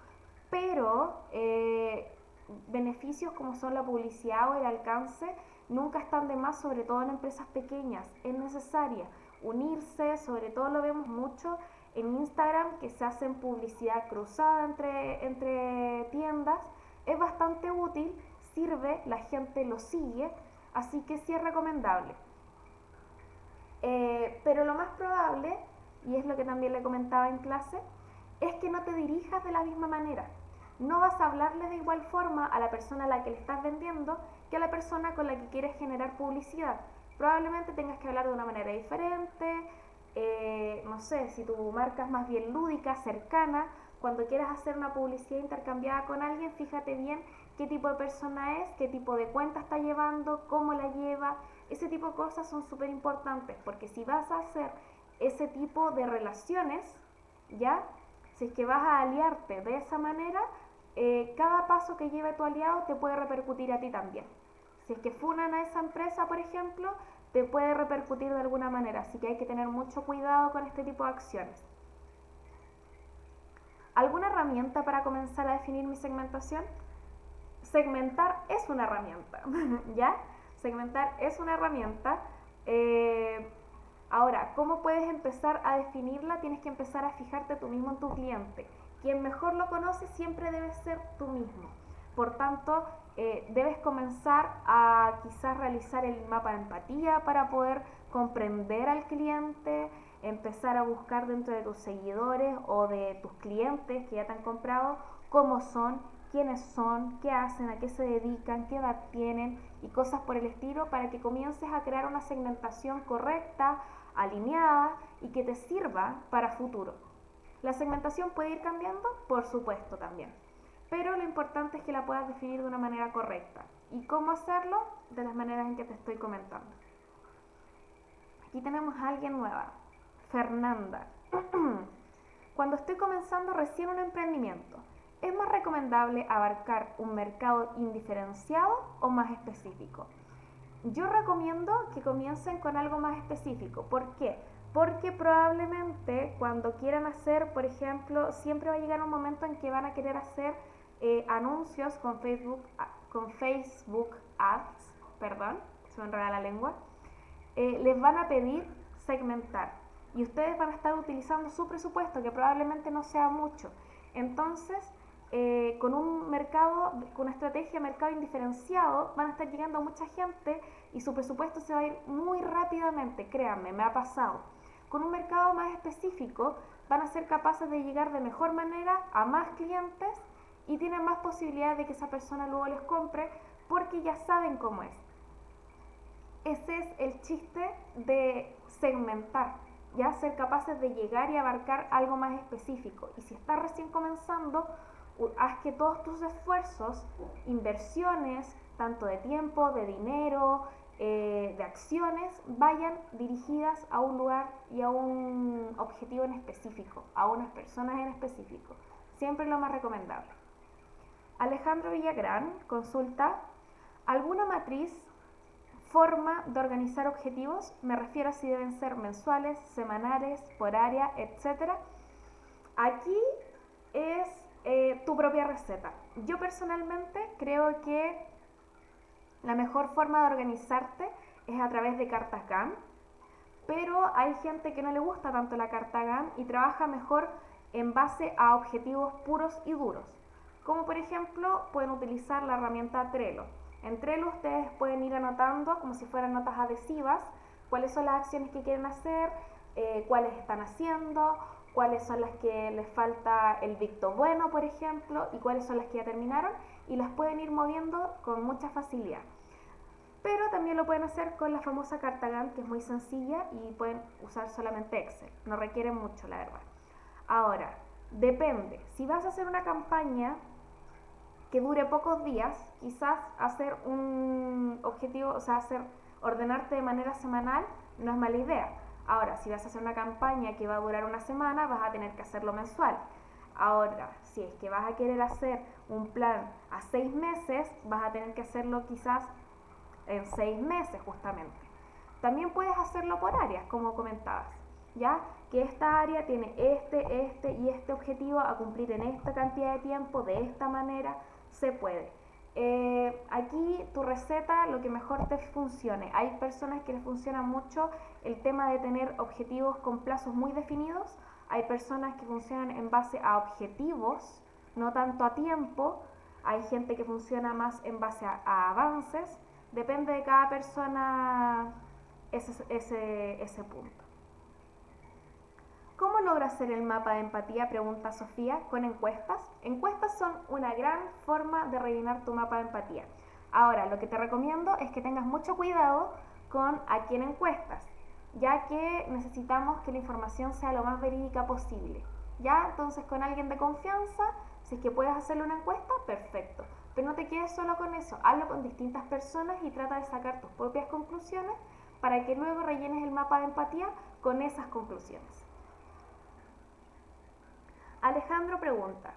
[SPEAKER 1] pero beneficios como son la publicidad o el alcance nunca están de más, sobre todo en empresas pequeñas. Es necesaria unirse, sobre todo lo vemos mucho en Instagram, que se hacen publicidad cruzada entre tiendas. Es bastante útil, sirve, la gente lo sigue, así que sí es recomendable. Pero lo más probable, y es lo que también le comentaba en clase, es que no te dirijas de la misma manera. No vas a hablarle de igual forma a la persona a la que le estás vendiendo que a la persona con la que quieres generar publicidad. Probablemente tengas que hablar de una manera diferente. No sé, si tu marca es más bien lúdica, cercana, cuando quieras hacer una publicidad intercambiada con alguien, fíjate bien qué tipo de persona es, qué tipo de cuenta está llevando, cómo la lleva. Ese tipo de cosas son súper importantes, porque si vas a hacer ese tipo de relaciones, ¿ya? Si es que vas a aliarte de esa manera, cada paso que lleve tu aliado te puede repercutir a ti también. Si es que funan a esa empresa, por ejemplo, te puede repercutir de alguna manera, así que hay que tener mucho cuidado con este tipo de acciones. ¿Alguna herramienta para comenzar a definir mi segmentación? Segmentar es una herramienta, ¿ya? Segmentar es una herramienta. Ahora, ¿cómo puedes empezar a definirla? Tienes que empezar a fijarte tú mismo en tu cliente. quien mejor lo conoce siempre debe ser tú mismo. Por tanto, debes comenzar a quizás realizar el mapa de empatía para poder comprender al cliente, empezar a buscar dentro de tus seguidores o de tus clientes que ya te han comprado cómo son, quiénes son, qué hacen, a qué se dedican, qué edad tienen y cosas por el estilo, para que comiences a crear una segmentación correcta, alineada y que te sirva para futuro. ¿La segmentación puede ir cambiando? Por supuesto también, pero lo importante es que la puedas definir de una manera correcta. ¿Y cómo hacerlo? De las maneras en que te estoy comentando. Aquí tenemos a alguien nueva, Fernanda. Cuando estoy comenzando recién un emprendimiento, ¿es más recomendable abarcar un mercado indiferenciado o más específico? Yo recomiendo que comiencen con algo más específico. ¿Por qué? Porque probablemente cuando quieran hacer, por ejemplo, siempre va a llegar un momento en que van a querer hacer anuncios con Facebook Ads, perdón, se me enreda la lengua, les van a pedir segmentar y ustedes van a estar utilizando su presupuesto, que probablemente no sea mucho. Entonces, con una estrategia de mercado indiferenciado, van a estar llegando a mucha gente y su presupuesto se va a ir muy rápidamente, créanme, me ha pasado. Con un mercado más específico, van a ser capaces de llegar de mejor manera a más clientes y tienen más posibilidades de que esa persona luego les compre porque ya saben cómo es. Ese es el chiste de segmentar, ya ser capaces de llegar y abarcar algo más específico. Y si estás recién comenzando, haz que todos tus esfuerzos, inversiones, tanto de tiempo, de dinero, de acciones, vayan dirigidas a un lugar y a un objetivo en específico, a unas personas en específico. Siempre lo más recomendable. Alejandro Villagrán consulta: ¿alguna matriz, forma de organizar objetivos? Me refiero a si deben ser mensuales, semanales, por área, etc. Aquí es tu propia receta. Yo personalmente creo que la mejor forma de organizarte es a través de cartas Gantt, pero hay gente que no le gusta tanto la carta Gantt y trabaja mejor en base a objetivos puros y duros. Como por ejemplo, pueden utilizar la herramienta Trello. En Trello ustedes pueden ir anotando, como si fueran notas adhesivas, cuáles son las acciones que quieren hacer, cuáles están haciendo, cuáles son las que les falta el visto bueno, por ejemplo, y cuáles son las que ya terminaron, y las pueden ir moviendo con mucha facilidad. Pero también lo pueden hacer con la famosa carta Gantt, que es muy sencilla y pueden usar solamente Excel. No requiere mucho, la verdad. Ahora, depende. Si vas a hacer una campaña que dure pocos días, quizás hacer un objetivo, o sea, ordenarte de manera semanal no es mala idea. Ahora, si vas a hacer una campaña que va a durar una semana, vas a tener que hacerlo mensual. Ahora, si es que vas a querer hacer un plan a 6 meses, vas a tener que hacerlo quizás en 6 meses justamente. También puedes hacerlo por áreas, como comentabas, ¿ya? Que esta área tiene este y este objetivo a cumplir en esta cantidad de tiempo, de esta manera, se puede. Aquí tu receta, lo que mejor te funcione. Hay personas que les funciona mucho el tema de tener objetivos con plazos muy definidos. Hay personas que funcionan en base a objetivos, no tanto a tiempo. Hay gente que funciona más en base a avances. Depende de cada persona ese punto. ¿Cómo logra hacer el mapa de empatía?, pregunta Sofía. ¿Con encuestas? Encuestas son una gran forma de rellenar tu mapa de empatía. Ahora, lo que te recomiendo es que tengas mucho cuidado con a quién encuestas, ya que necesitamos que la información sea lo más verídica posible. ¿Ya? Entonces, con alguien de confianza, si es que puedes hacerle una encuesta, perfecto. Pero no te quedes solo con eso, hazlo con distintas personas y trata de sacar tus propias conclusiones para que luego rellenes el mapa de empatía con esas conclusiones. Alejandro pregunta: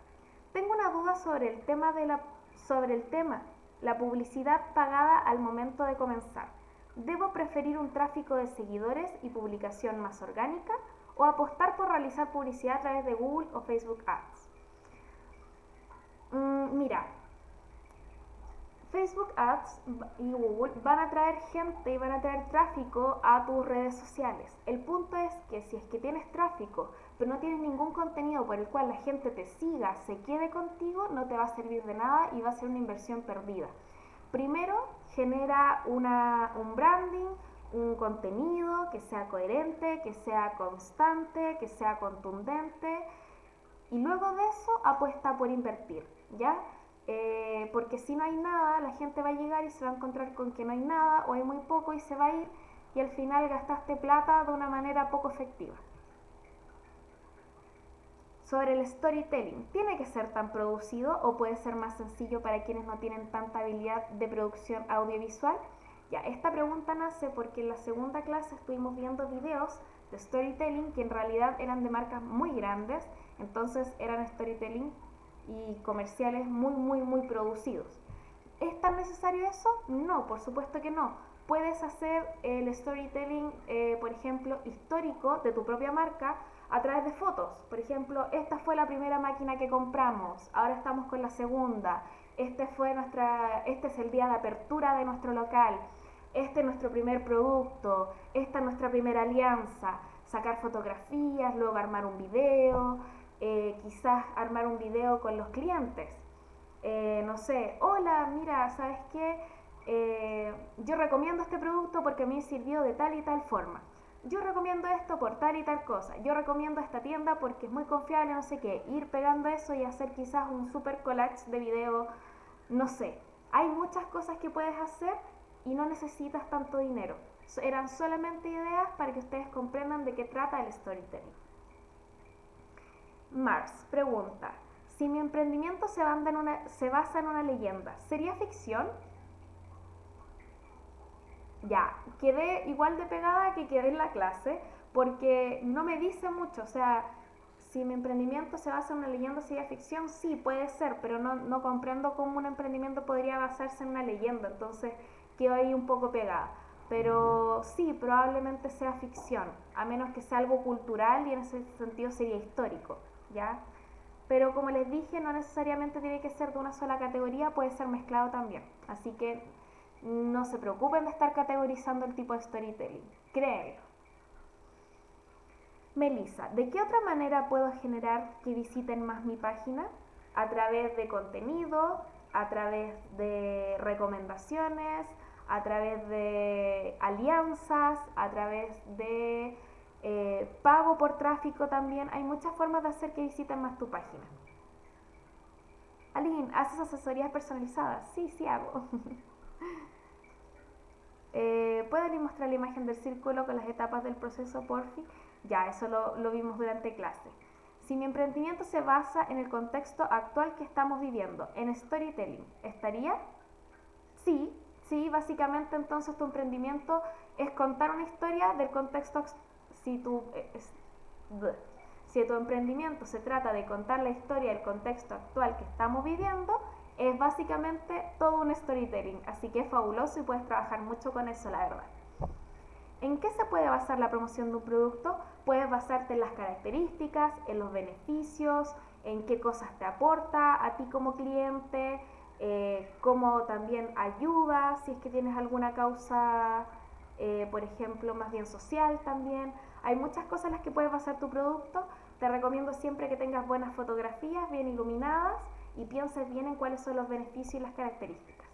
[SPEAKER 1] tengo una duda sobre el tema la publicidad pagada al momento de comenzar. ¿Debo preferir un tráfico de seguidores y publicación más orgánica o apostar por realizar publicidad a través de Google o Facebook Ads? Mira, Facebook Ads y Google van a traer gente y van a traer tráfico a tus redes sociales. El punto es que si es que tienes tráfico, pero no tienes ningún contenido por el cual la gente te siga, se quede contigo, no te va a servir de nada y va a ser una inversión perdida. Primero, genera un branding, un contenido que sea coherente, que sea constante, que sea contundente, y luego de eso apuesta por invertir, ¿ya? Porque si no hay nada, la gente va a llegar y se va a encontrar con que no hay nada o hay muy poco y se va a ir, y al final gastaste plata de una manera poco efectiva. Sobre el storytelling, ¿tiene que ser tan producido o puede ser más sencillo para quienes no tienen tanta habilidad de producción audiovisual? Ya, esta pregunta nace porque en la segunda clase estuvimos viendo videos de storytelling que en realidad eran de marcas muy grandes, entonces eran storytelling y comerciales muy producidos. ¿Es tan necesario eso? No, por supuesto que no. Puedes hacer el storytelling, por ejemplo, histórico de tu propia marca a través de fotos. Por ejemplo, esta fue la primera máquina que compramos, ahora estamos con la segunda, este es el día de apertura de nuestro local, este es nuestro primer producto, esta es nuestra primera alianza. Sacar fotografías, luego armar un video, quizás armar un video con los clientes. No sé, hola, mira, ¿sabes qué? Yo recomiendo este producto porque a mí me sirvió de tal y tal forma. Yo recomiendo esto por tal y tal cosa. Yo recomiendo esta tienda porque es muy confiable, no sé qué. Ir pegando eso y hacer quizás un super collage de video, no sé. Hay muchas cosas que puedes hacer y no necesitas tanto dinero. Eran solamente ideas para que ustedes comprendan de qué trata el storytelling. Mars pregunta, si mi emprendimiento se basa en una leyenda, ¿sería ficción? Ya, quedé igual de pegada que quedé en la clase porque no me dice mucho, o sea, si mi emprendimiento se basa en una leyenda, ¿sería ficción? Sí, puede ser, pero no comprendo cómo un emprendimiento podría basarse en una leyenda, entonces quedo ahí un poco pegada. Pero sí, probablemente sea ficción, a menos que sea algo cultural y en ese sentido sería histórico, ¿ya? Pero como les dije, no necesariamente tiene que ser de una sola categoría, puede ser mezclado también. Así que no se preocupen de estar categorizando el tipo de storytelling, créanlo. Melissa, ¿de qué otra manera puedo generar que visiten más mi página? A través de contenido, a través de recomendaciones, a través de alianzas, a través de pago por tráfico también. Hay muchas formas de hacer que visiten más tu página. Aline, ¿haces asesorías personalizadas? Sí, sí hago. ¿Pueden mostrar la imagen del círculo con las etapas del proceso, porfi? Ya, eso lo vimos durante clase. Si mi emprendimiento se basa en el contexto actual que estamos viviendo, en storytelling, ¿estaría? Sí, sí, básicamente entonces tu emprendimiento es contar una historia del contexto. Si tu, si tu emprendimiento se trata de contar la historia del contexto actual que estamos viviendo, es básicamente todo un storytelling, así que es fabuloso y puedes trabajar mucho con eso, la verdad. ¿En qué se puede basar la promoción de un producto? Puedes basarte en las características, en los beneficios, en qué cosas te aporta a ti como cliente, cómo también ayuda, si es que tienes alguna causa, por ejemplo, más bien social también. Hay muchas cosas en las que puedes basar tu producto. Te recomiendo siempre que tengas buenas fotografías, bien iluminadas, y pienses bien en cuáles son los beneficios y las características.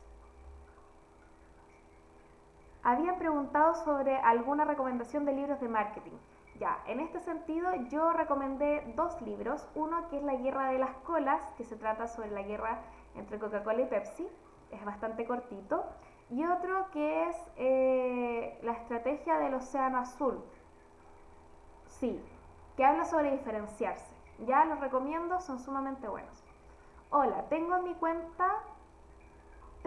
[SPEAKER 1] Habían preguntado sobre alguna recomendación de libros de marketing. Ya, en este sentido yo recomendé dos libros, uno que es La Guerra de las Colas, que se trata sobre la guerra entre Coca-Cola y Pepsi, es bastante cortito, y otro que es La Estrategia del Océano Azul, sí, que habla sobre diferenciarse. Ya los recomiendo, son sumamente buenos. Hola, tengo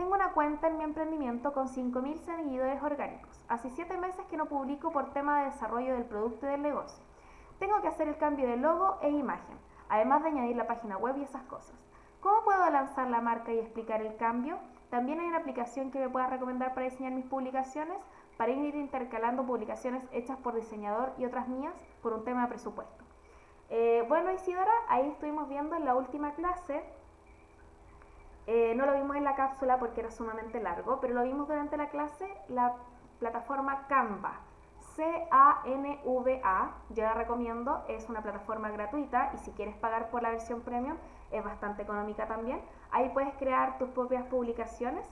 [SPEAKER 1] una cuenta en mi emprendimiento con 5.000 seguidores orgánicos. Hace 7 meses que no publico por tema de desarrollo del producto y del negocio. Tengo que hacer el cambio de logo e imagen, además de añadir la página web y esas cosas. ¿Cómo puedo lanzar la marca y explicar el cambio? También hay una aplicación que me pueda recomendar para diseñar mis publicaciones, para ir intercalando publicaciones hechas por diseñador y otras mías por un tema de presupuesto. Bueno, Isidora, ahí estuvimos viendo en la última clase No lo vimos en la cápsula porque era sumamente largo, pero lo vimos durante la clase, la plataforma Canva. Canva, yo la recomiendo, es una plataforma gratuita y si quieres pagar por la versión premium es bastante económica también. Ahí puedes crear tus propias publicaciones.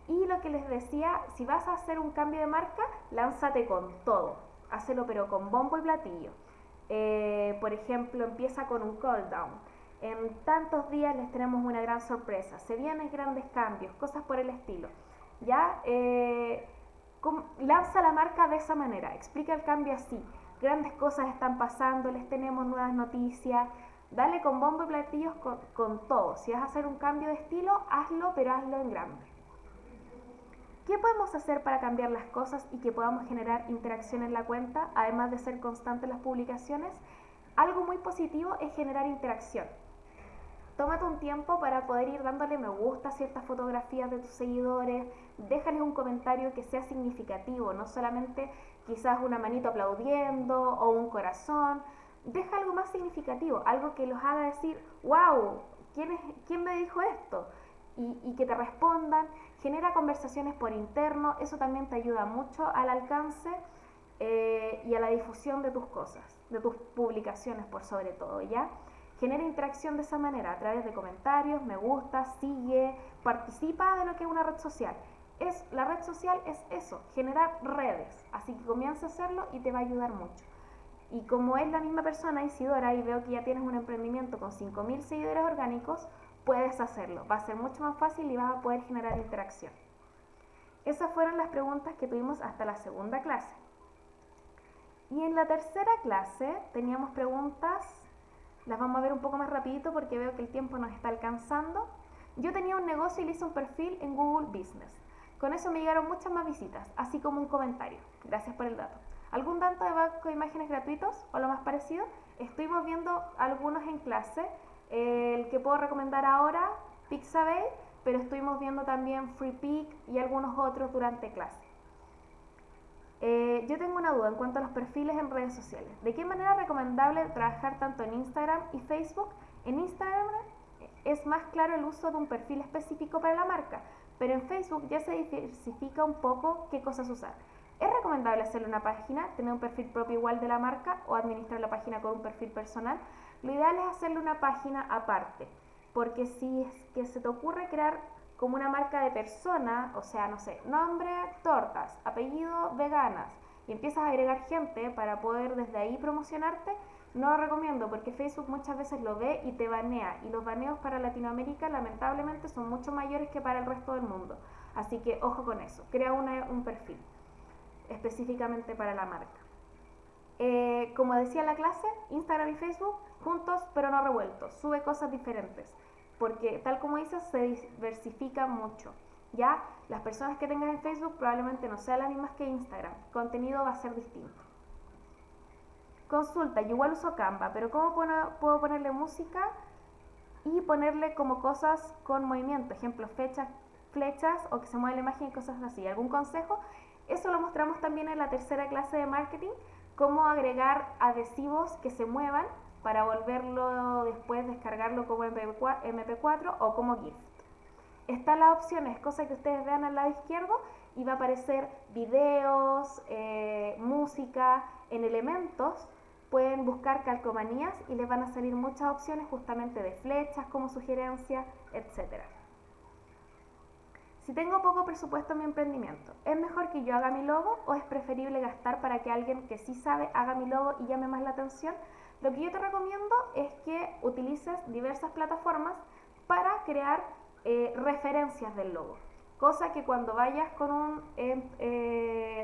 [SPEAKER 1] Y lo que les decía, si vas a hacer un cambio de marca, lánzate con todo. Hazlo pero con bombo y platillo. Por ejemplo, empieza con un call down. En tantos días les tenemos una gran sorpresa. Se vienen grandes cambios, cosas por el estilo. ¿Ya? Lanza la marca de esa manera. Explica el cambio así. Grandes cosas están pasando, les tenemos nuevas noticias. Dale con bombo y platillos con todo. Si vas a hacer un cambio de estilo, hazlo, pero hazlo en grande. ¿Qué podemos hacer para cambiar las cosas y que podamos generar interacción en la cuenta, además de ser constantes las publicaciones? Algo muy positivo es generar interacción. Tómate un tiempo para poder ir dándole me gusta a ciertas fotografías de tus seguidores, déjales un comentario que sea significativo, no solamente quizás una manito aplaudiendo o un corazón, deja algo más significativo, algo que los haga decir, wow, ¿quién me dijo esto? Y que te respondan, genera conversaciones por interno, eso también te ayuda mucho al alcance y a la difusión de tus cosas, de tus publicaciones por sobre todo, ¿ya? Genera interacción de esa manera, a través de comentarios, me gusta, sigue, participa de lo que es una red social. La red social es eso, generar redes, así que comienza a hacerlo y te va a ayudar mucho. Y como es la misma persona, Isidora, y veo que ya tienes un emprendimiento con 5.000 seguidores orgánicos, puedes hacerlo. Va a ser mucho más fácil y vas a poder generar interacción. Esas fueron las preguntas que tuvimos hasta la segunda clase. Y en la tercera clase teníamos preguntas, las vamos a ver un poco más rapidito porque veo que el tiempo nos está alcanzando. Yo tenía un negocio y le hice un perfil en Google Business. Con eso me llegaron muchas más visitas, así como un comentario. Gracias por el dato. ¿Algún dato de banco de imágenes gratuitos o lo más parecido? Estuvimos viendo algunos en clase. El que puedo recomendar ahora, Pixabay, pero estuvimos viendo también FreePic y algunos otros durante clase. Yo tengo una duda en cuanto a los perfiles en redes sociales. ¿De qué manera es recomendable trabajar tanto en Instagram y Facebook? En Instagram es más claro el uso de un perfil específico para la marca, pero en Facebook ya se diversifica un poco qué cosas usar. ¿Es recomendable hacerle una página, tener un perfil propio igual de la marca o administrar la página con un perfil personal? Lo ideal es hacerle una página aparte, porque si es que se te ocurre crear como una marca de persona, o sea, no sé, nombre tortas, apellido veganas, y empiezas a agregar gente para poder desde ahí promocionarte, no lo recomiendo porque Facebook muchas veces lo ve y te banea, y los baneos para Latinoamérica lamentablemente son mucho mayores que para el resto del mundo, así que ojo con eso, crea un perfil específicamente para la marca. Como decía en la clase, Instagram y Facebook juntos pero no revueltos, sube cosas diferentes, porque tal como dices, se diversifica mucho. Ya las personas que tengas en Facebook probablemente no sean las mismas que Instagram, el contenido va a ser distinto. Consulta, yo igual uso Canva, pero ¿cómo puedo ponerle música y ponerle como cosas con movimiento? Ejemplo, flechas o que se mueva la imagen y cosas así. ¿Algún consejo? Eso lo mostramos también en la tercera clase de marketing, cómo agregar adhesivos que se muevan para volverlo después, descargarlo como MP4 o como GIF. Están las opciones, cosa que ustedes vean al lado izquierdo y va a aparecer videos, música, en elementos pueden buscar calcomanías y les van a salir muchas opciones justamente de flechas como sugerencia, etcétera. Si tengo poco presupuesto en mi emprendimiento, ¿es mejor que yo haga mi logo o es preferible gastar para que alguien que sí sabe haga mi logo y llame más la atención? Lo que yo te recomiendo es que utilices diversas plataformas para crear referencias del logo. Cosa que cuando vayas con un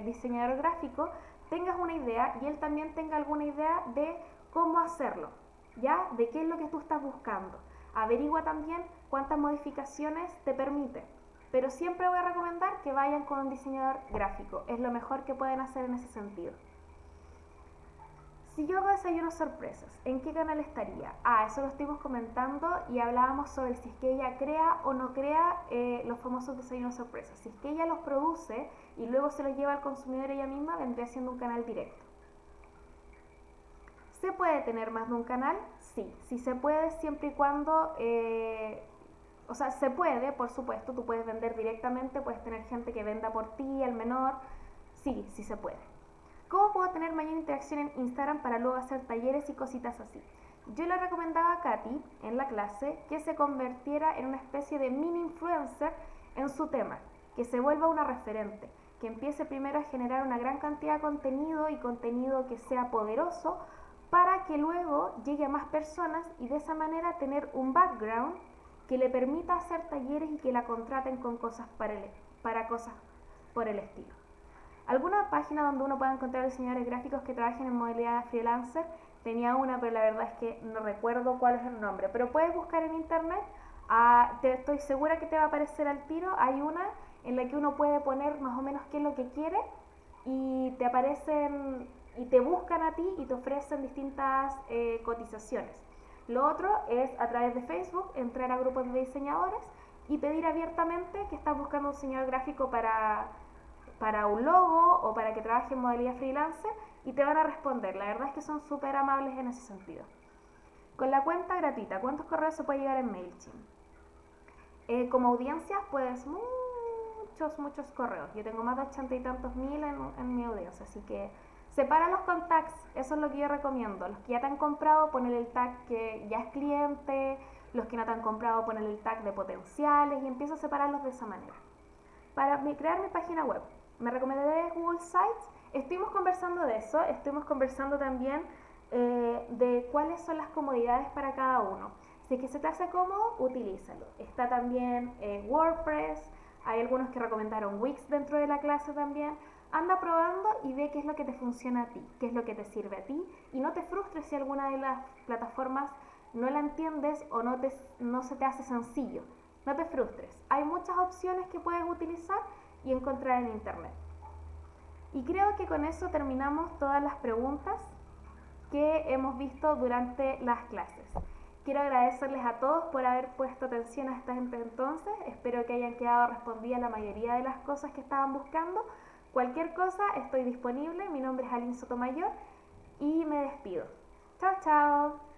[SPEAKER 1] diseñador gráfico tengas una idea y él también tenga alguna idea de cómo hacerlo, ¿ya? De qué es lo que tú estás buscando. Averigua también cuántas modificaciones te permite. Pero siempre voy a recomendar que vayan con un diseñador gráfico. Es lo mejor que pueden hacer en ese sentido. Si yo hago desayunos sorpresas, ¿en qué canal estaría? Eso lo estuvimos comentando y hablábamos sobre si es que ella crea o no crea los famosos desayunos sorpresas. Si es que ella los produce y luego se los lleva al consumidor ella misma, vendría siendo un canal directo. ¿Se puede tener más de un canal? Sí, sí se puede siempre y cuando O sea, se puede, por supuesto, tú puedes vender directamente, puedes tener gente que venda por ti, al menor. Sí, sí se puede. ¿Cómo puedo tener mayor interacción en Instagram para luego hacer talleres y cositas así? Yo le recomendaba a Katy en la clase que se convirtiera en una especie de mini influencer en su tema, que se vuelva una referente, que empiece primero a generar una gran cantidad de contenido y contenido que sea poderoso para que luego llegue a más personas y de esa manera tener un background que le permita hacer talleres y que la contraten con cosas para cosas por el estilo. ¿Alguna página donde uno pueda encontrar diseñadores gráficos que trabajen en modalidad freelancer? Tenía una, pero la verdad es que no recuerdo cuál es el nombre. Pero puedes buscar en internet, estoy segura que te va a aparecer al tiro. Hay una en la que uno puede poner más o menos qué es lo que quiere y te aparecen y te buscan a ti y te ofrecen distintas cotizaciones. Lo otro es a través de Facebook entrar a grupos de diseñadores y pedir abiertamente que estás buscando un diseñador gráfico para un logo o para que trabaje en modalidad freelancer y te van a responder. La verdad es que son súper amables en ese sentido. Con la cuenta gratuita, ¿cuántos correos se puede llegar en MailChimp? Como audiencias, pues muchos correos. Yo tengo más de 80 y tantos mil en mi audiencia, así que separa los contacts, eso es lo que yo recomiendo. Los que ya te han comprado, poner el tag que ya es cliente, los que no te han comprado, poner el tag de potenciales y empiezo a separarlos de esa manera. Para crear mi página web, me recomendé Google Sites, estuvimos conversando de eso, estuvimos conversando también de cuáles son las comodidades para cada uno. Si es que se te hace cómodo, utilízalo. Está también WordPress, hay algunos que recomendaron Wix dentro de la clase también. Anda probando y ve qué es lo que te funciona a ti, qué es lo que te sirve a ti y no te frustres si alguna de las plataformas no la entiendes o no se te hace sencillo. No te frustres, hay muchas opciones que puedes utilizar y encontrar en internet. Y creo que con eso terminamos todas las preguntas que hemos visto durante las clases. Quiero agradecerles a todos por haber puesto atención hasta entonces. Espero que hayan quedado respondidas la mayoría de las cosas que estaban buscando. Cualquier cosa, estoy disponible. Mi nombre es Aline Sotomayor y me despido. Chao, chao.